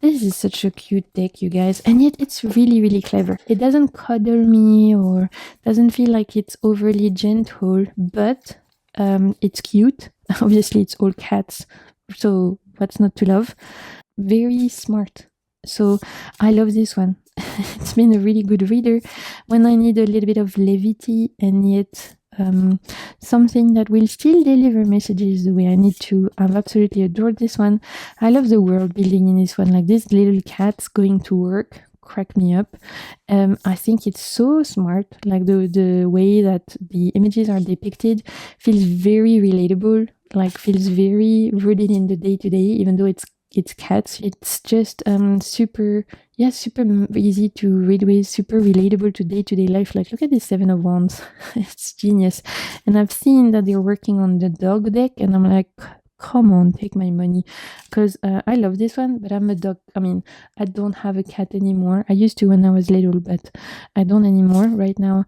This is such a cute deck, you guys. And yet it's really clever. It doesn't cuddle me or doesn't feel like it's overly gentle, but it's cute. Obviously, it's all cats. So what's not to love? Very smart. So I love this one. It's been a really good reader when I need a little bit of levity and yet something that will still deliver messages the way I need to. I've absolutely adored this one. I love the world building in this one. Like these little cats going to work crack me up. I think it's so smart. Like the way that the images are depicted feels very relatable. Like feels very rooted in the day-to-day, even though it's cats. It's just super easy to read with, super relatable to day-to-day life. Like look at this 7 of Wands. It's genius. And I've seen that they're working on the dog deck and I'm like, come on, take my money, because I love this one, but I'm a dog. I mean, I don't have a cat anymore. I used to when I was little, but I don't anymore right now.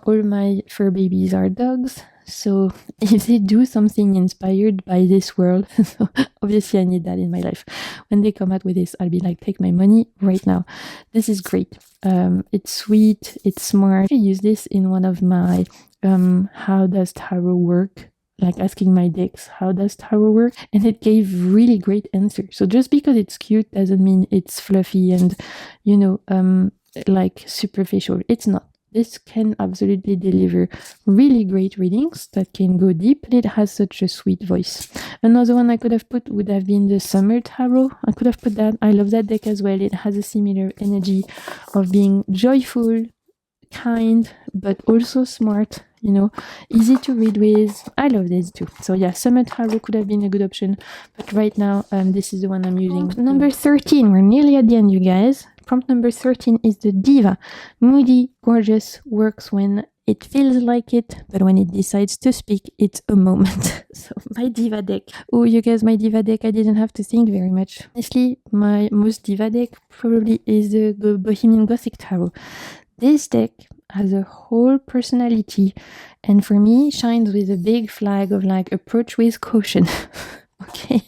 All my fur babies are dogs. So if they do something inspired by this world, so obviously I need that in my life. When they come out with this, I'll be like, take my money right now. This is great. It's sweet, it's smart. I use this in one of my how does tarot work, like asking my decks, how does tarot work? And it gave really great answers. So just because it's cute doesn't mean it's fluffy and, you know, like superficial. It's not. This can absolutely deliver really great readings that can go deep. It has such a sweet voice. Another one I could have put would have been the Summer Tarot. I could have put that. I love that deck as well. It has a similar energy of being joyful, kind, but also smart, you know, easy to read with. I love this too. So yeah, Summer Tarot could have been a good option, but right now this is the one I'm using. Number 13, we're nearly at the end, you guys. Prompt number 13 is the Diva. Moody, gorgeous, works when it feels like it, but when it decides to speak, it's a moment. So my Diva deck. Oh, you guys, my Diva deck, I didn't have to think very much. Honestly, my most Diva deck probably is the Bohemian Gothic Tarot. This deck has a whole personality, and for me, shines with a big flag of like approach with caution. Okay,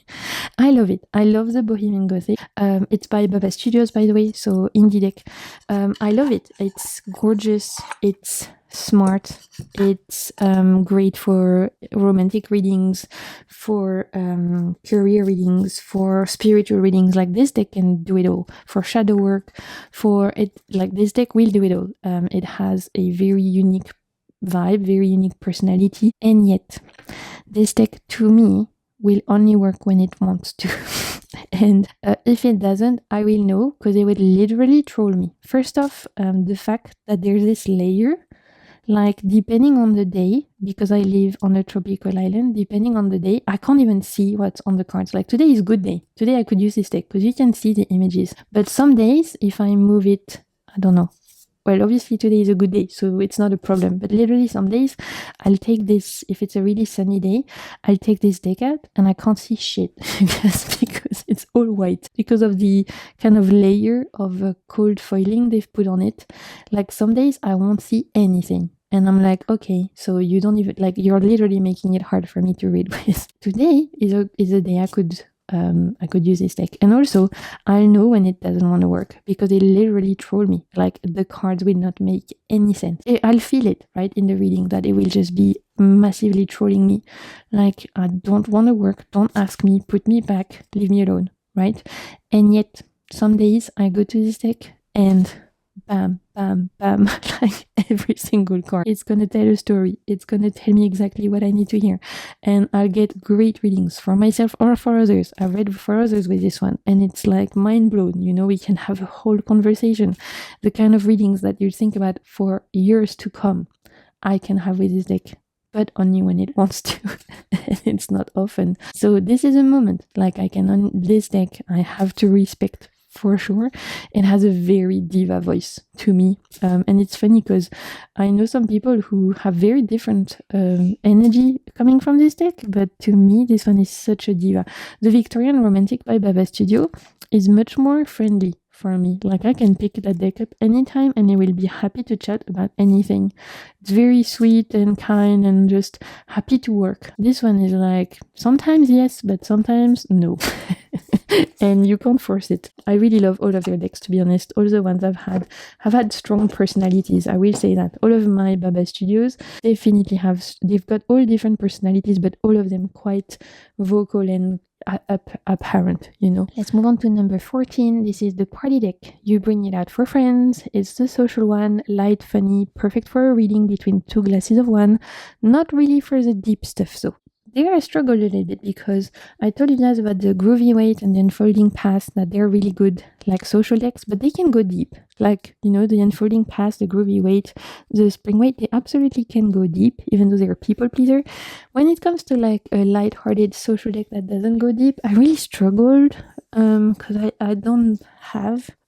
I love it. I love the Bohemian Gothic. It's by Baba Studios, by the way, so indie deck. I love it. It's gorgeous. It's smart. It's great for romantic readings, for career readings, for spiritual readings. Like this deck can do it all. For shadow work, for it, like this deck will do it all. It has a very unique vibe, very unique personality, and yet this deck to me will only work when it wants to. And if it doesn't, I will know, because it will literally troll me. First off, the fact that there's this layer, like depending on the day, because I live on a tropical island, depending on the day, I can't even see what's on the cards. Like today is good day. Today I could use this deck because you can see the images. But some days, if I move it, I don't know. Well, obviously today is a good day, so it's not a problem. But literally some days, I'll take this, if it's a really sunny day, I'll take this deck out and I can't see shit because it's all white. Because of the kind of layer of cold foiling they've put on it. Like some days I won't see anything. And I'm like, okay, so you don't even, like, you're literally making it hard for me to read with. Today is a day I could use this deck. And also, I'll know when it doesn't want to work because it literally troll me. Like, the cards will not make any sense. I'll feel it, right, in the reading, that it will just be massively trolling me. Like, I don't want to work. Don't ask me. Put me back. Leave me alone, right? And yet, some days I go to this deck and bam, bam, bam, like every single card. It's gonna tell a story. It's gonna tell me exactly what I need to hear. And I'll get great readings for myself or for others. I've read for others with this one. And it's like mind blown. You know, we can have a whole conversation. The kind of readings that you think about for years to come, I can have with this deck. But only when it wants to. And it's not often. So this is a moment. Like, I can, on this deck, I have to respect for sure. It has a very diva voice to me. And it's funny because I know some people who have very different energy coming from this deck, but to me, this one is such a diva. The Victorian Romantic by Baba Studio is much more friendly for me. Like, I can pick that deck up anytime and I will be happy to chat about anything. It's very sweet and kind and just happy to work. This one is like, sometimes yes, but sometimes no. And you can't force it. I really love all of their decks, to be honest. All the ones I've had strong personalities. I will say that. All of my Baba Studios definitely they've got all different personalities, but all of them quite vocal and apparent, you know. Let's move on to number 14. This is the party deck. You bring it out for friends. It's the social one, light, funny, perfect for a reading between 2 glasses of wine. Not really for the deep stuff, though. There I struggled a little bit because I told you guys about the groovy weight and the unfolding past, that they're really good, like social decks, but they can go deep. Like, you know, the unfolding past, the groovy weight, the spring weight, they absolutely can go deep, even though they're a people pleaser. When it comes to like a light-hearted social deck that doesn't go deep, I really struggled because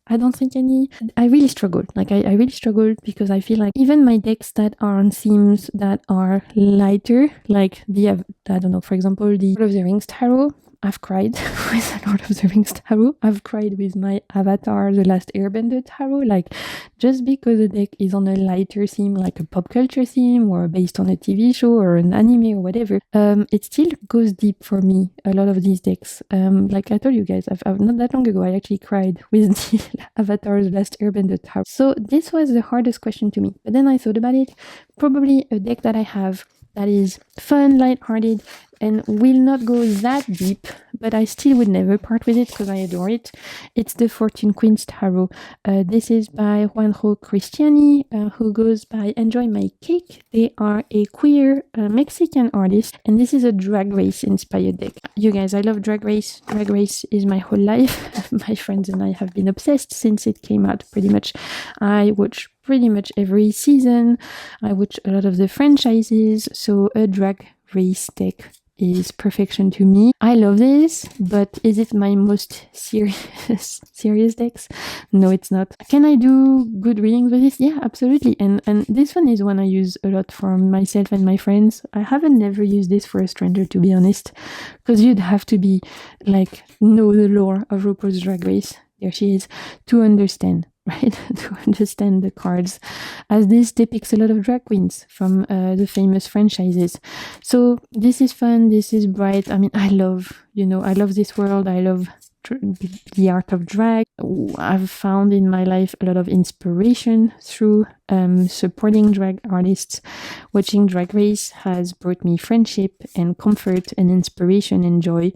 I don't think any. I really struggled. Like, I really struggled because I feel like even my decks that are on themes that are lighter, like I don't know, for example, the Lord of the Rings Tarot, I've cried with Lord of the Rings tarot. I've cried with my Avatar, The Last Airbender tarot. Like, just because the deck is on a lighter theme, like a pop culture theme, or based on a TV show or an anime or whatever, it still goes deep for me. A lot of these decks. Like I told you guys, I've not that long ago, I actually cried with the Avatar, The Last Airbender tarot. So this was the hardest question to me. But then I thought about it. Probably a deck that I have that is fun, lighthearted, and will not go that deep, but I still would never part with it because I adore it. It's the Fortune Queen's Tarot. This is by Juanjo Cristiani, who goes by Enjoy My Cake. They are a queer Mexican artist, and this is a Drag Race inspired deck. You guys, I love Drag Race. Drag Race is my whole life. My friends and I have been obsessed since it came out, pretty much. I watch pretty much every season. I watch a lot of the franchises, so a Drag Race deck is perfection to me. I love this, but is it my most serious decks? No, it's not. Can I do good readings with this? Yeah, absolutely. And this one is one I use a lot for myself and my friends. I haven't never used this for a stranger, to be honest, because you'd have to be like know the lore of RuPaul's Drag Race. There she is, to understand. Right, to understand the cards, as this depicts a lot of drag queens from the famous franchises. So this is fun, this is bright. I mean, I love this world. I love the art of drag. I've found in my life a lot of inspiration through supporting drag artists. Watching Drag Race has brought me friendship and comfort and inspiration and joy,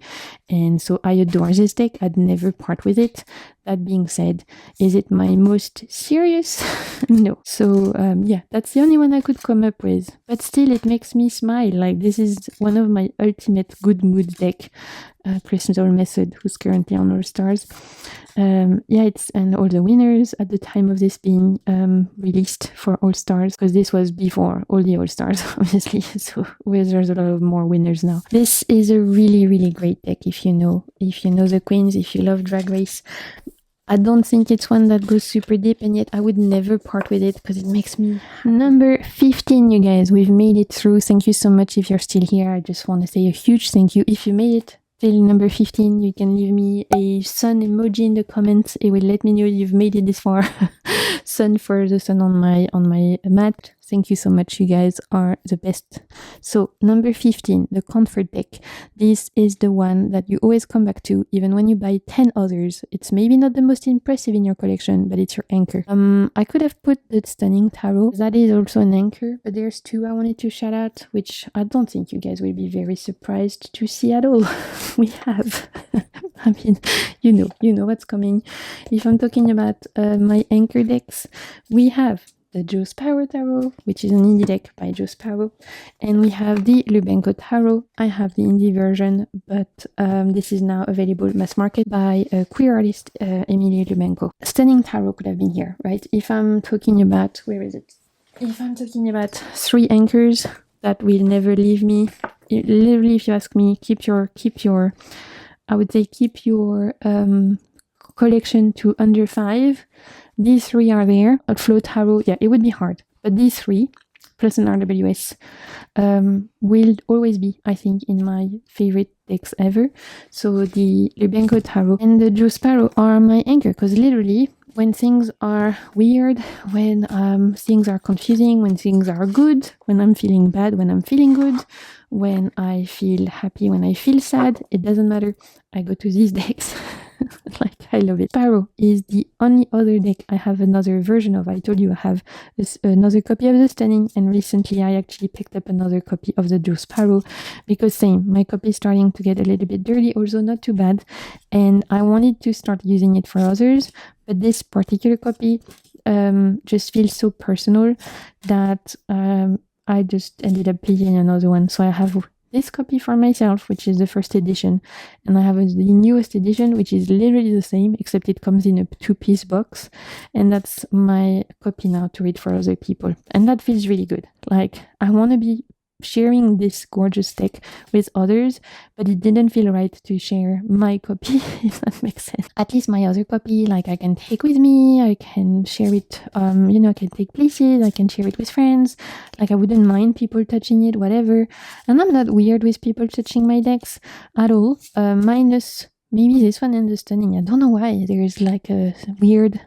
and so I adore this deck. I'd never part with it. That being said, is it my most serious? No. So yeah, that's the only one I could come up with, but still it makes me smile. Like, this is one of my ultimate good mood deck. Crystal Method, who's currently on All Stars. Yeah, it's, and all the winners at the time of this being released for All Stars, because this was before all the All Stars, obviously. So there's a lot of more winners now. This is a really, really great deck if you know the queens, if you love Drag Race. I don't think it's one that goes super deep, and yet I would never part with it because it makes me happy. Number 15, you guys, we've made it through. Thank you so much if you're still here. I just want to say a huge thank you. If you made it till number 15, you can leave me a sun emoji in the comments. It will let me know you've made it this far. Sun for the sun on my mat. Thank you so much. You guys are the best. So number 15, the comfort deck. This is the one that you always come back to, even when you buy 10 others. It's maybe not the most impressive in your collection, but it's your anchor. I could have put the Stunning Tarot. That is also an anchor, but there's two I wanted to shout out, which I don't think you guys will be very surprised to see at all. We have, I mean, you know what's coming. If I'm talking about my anchor decks, we have the Joe Sparrow Tarot, which is an indie deck by Joe Sparrow, and we have the Lubenko Tarot. I have the indie version, but this is now available mass market by a queer artist, Emilia Lubenko. Stunning Tarot could have been here, right? If I'm talking about, where is it? If I'm talking about 3 anchors that will never leave me, literally, if you ask me, keep your I would say keep your collection to under 5. These 3 are there. A Flow Tarot, yeah, it would be hard. But these 3, plus an RWS, will always be, I think, in my favorite decks ever. So the Lubenko Tarot and the Joe Sparrow are my anchor, because literally, when things are weird, when things are confusing, when things are good, when I'm feeling bad, when I'm feeling good, when I feel happy, when I feel sad, it doesn't matter. I go to these decks. Like, I love it. Sparrow is the only other deck I have another version of. I told you I have another copy of the Stunning, and recently I actually picked up another copy of the Joe Sparrow, because same, my copy is starting to get a little bit dirty, also not too bad, and I wanted to start using it for others, but this particular copy just feels so personal that I just ended up picking another one. So I have this copy for myself, which is the first edition, and I have the newest edition, which is literally the same, except it comes in a 2-piece box, and that's my copy now to read for other people, and that feels really good. Like, I want to be sharing this gorgeous deck with others, but it didn't feel right to share my copy, if that makes sense. At least my other copy, like I can take with me, I can share it, I can take places, I can share it with friends, like I wouldn't mind people touching it, whatever. And I'm not weird with people touching my decks at all, minus maybe this one and the stunning. I don't know why there's like a weird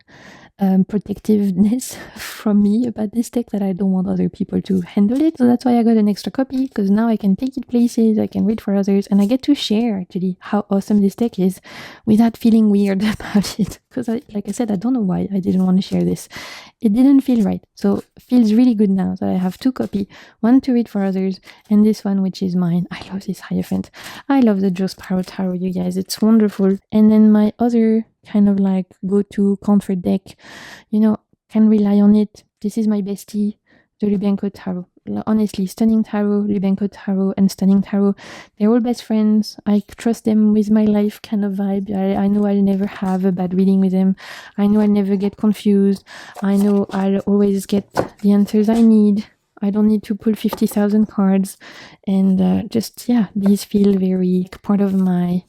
protectiveness from me about this deck that I don't want other people to handle it. So that's why I got an extra copy, because now I can take it places, I can read for others, and I get to share actually how awesome this deck is without feeling weird about it. Because like I said, I don't know why I didn't want to share this. It didn't feel right. So it feels really good now that I have two copies, one to read for others and this one which is mine. I love this Hierophant. I love the Joe Sparrow Tarot, you guys. It's wonderful. And then my other kind of like go-to comfort deck, can rely on it. This is my bestie, the Lubenko Tarot. Honestly, Stunning Tarot, Lubenko Tarot, and Stunning Tarot, they're all best friends. I trust them with my life kind of vibe. I know I'll never have a bad reading with them. I know I'll never get confused. I know I'll always get the answers I need. I don't need to pull 50,000 cards. And these feel very part of my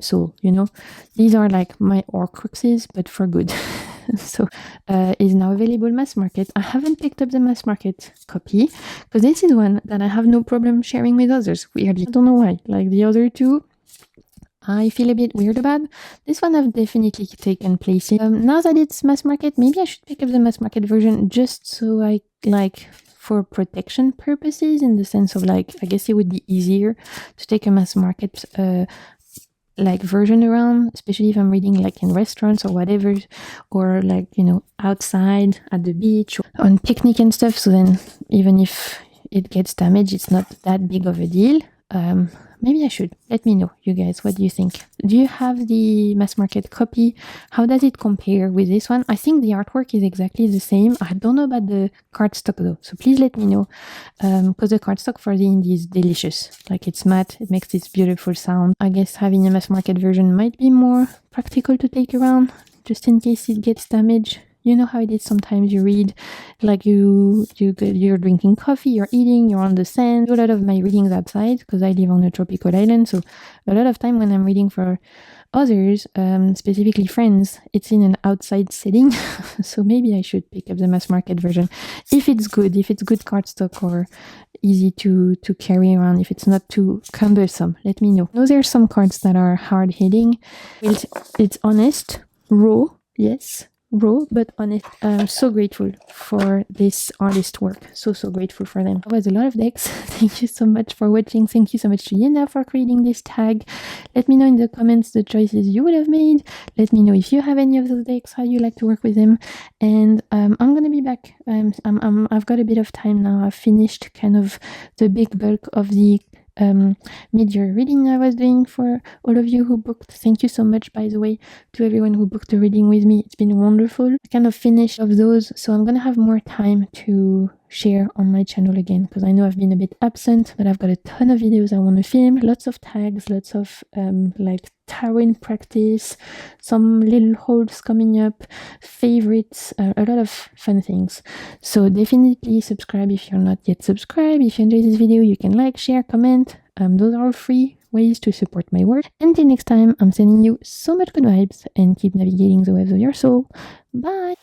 soul, These are like my Horcruxes, but for good. So is now available mass market. I haven't picked up the mass market copy because this is one that I have no problem sharing with others, weirdly. I don't know why. Like the other two, I feel a bit weird about. This one I've definitely taken place in. Now that it's mass market, maybe I should pick up the mass market version just so I for protection purposes, in the sense of I guess it would be easier to take a mass market version around, especially if I'm reading in restaurants or whatever, or outside at the beach or on picnic and stuff. So then even if it gets damaged, it's not that big of a deal. Maybe I should. Let me know, you guys. What do you think? Do you have the mass market copy? How does it compare with this one? I think the artwork is exactly the same. I don't know about the cardstock though, so please let me know. Because the cardstock for the indie is delicious. It's matte, it makes this beautiful sound. I guess having a mass market version might be more practical to take around, just in case it gets damaged. You know how it is sometimes you read, you're drinking coffee, you're eating, you're on the sand. I do a lot of my readings outside because I live on a tropical island. So a lot of time when I'm reading for others, specifically friends, it's in an outside setting. So maybe I should pick up the mass market version. If it's good cardstock or easy to carry around, if it's not too cumbersome, let me know. There are some cards that are hard hitting. It's honest, raw, yes. Raw but honest. I'm so grateful for this artist work. So grateful for them. That was a lot of decks. Thank you so much for watching. Thank you so much to Hyena for creating this tag. Let me know in the comments the choices you would have made. Let me know if you have any of those decks, how you like to work with them. And I'm gonna be back. I've got a bit of time now. I've finished kind of the big bulk of the mid-year reading I was doing for all of you who booked. Thank you so much, by the way, to everyone who booked a reading with me. It's been wonderful. I kind of finished of those, so I'm gonna have more time to share on my channel again, because I know I've been a bit absent, but I've got a ton of videos I want to film, lots of tags, lots of tarot in practice, some little hauls coming up, favorites, a lot of fun things. So definitely subscribe if you're not yet subscribed. If you enjoyed this video, you can like, share, comment. Those are all free ways to support my work. Until next time, I'm sending you so much good vibes and keep navigating the waves of your soul. Bye!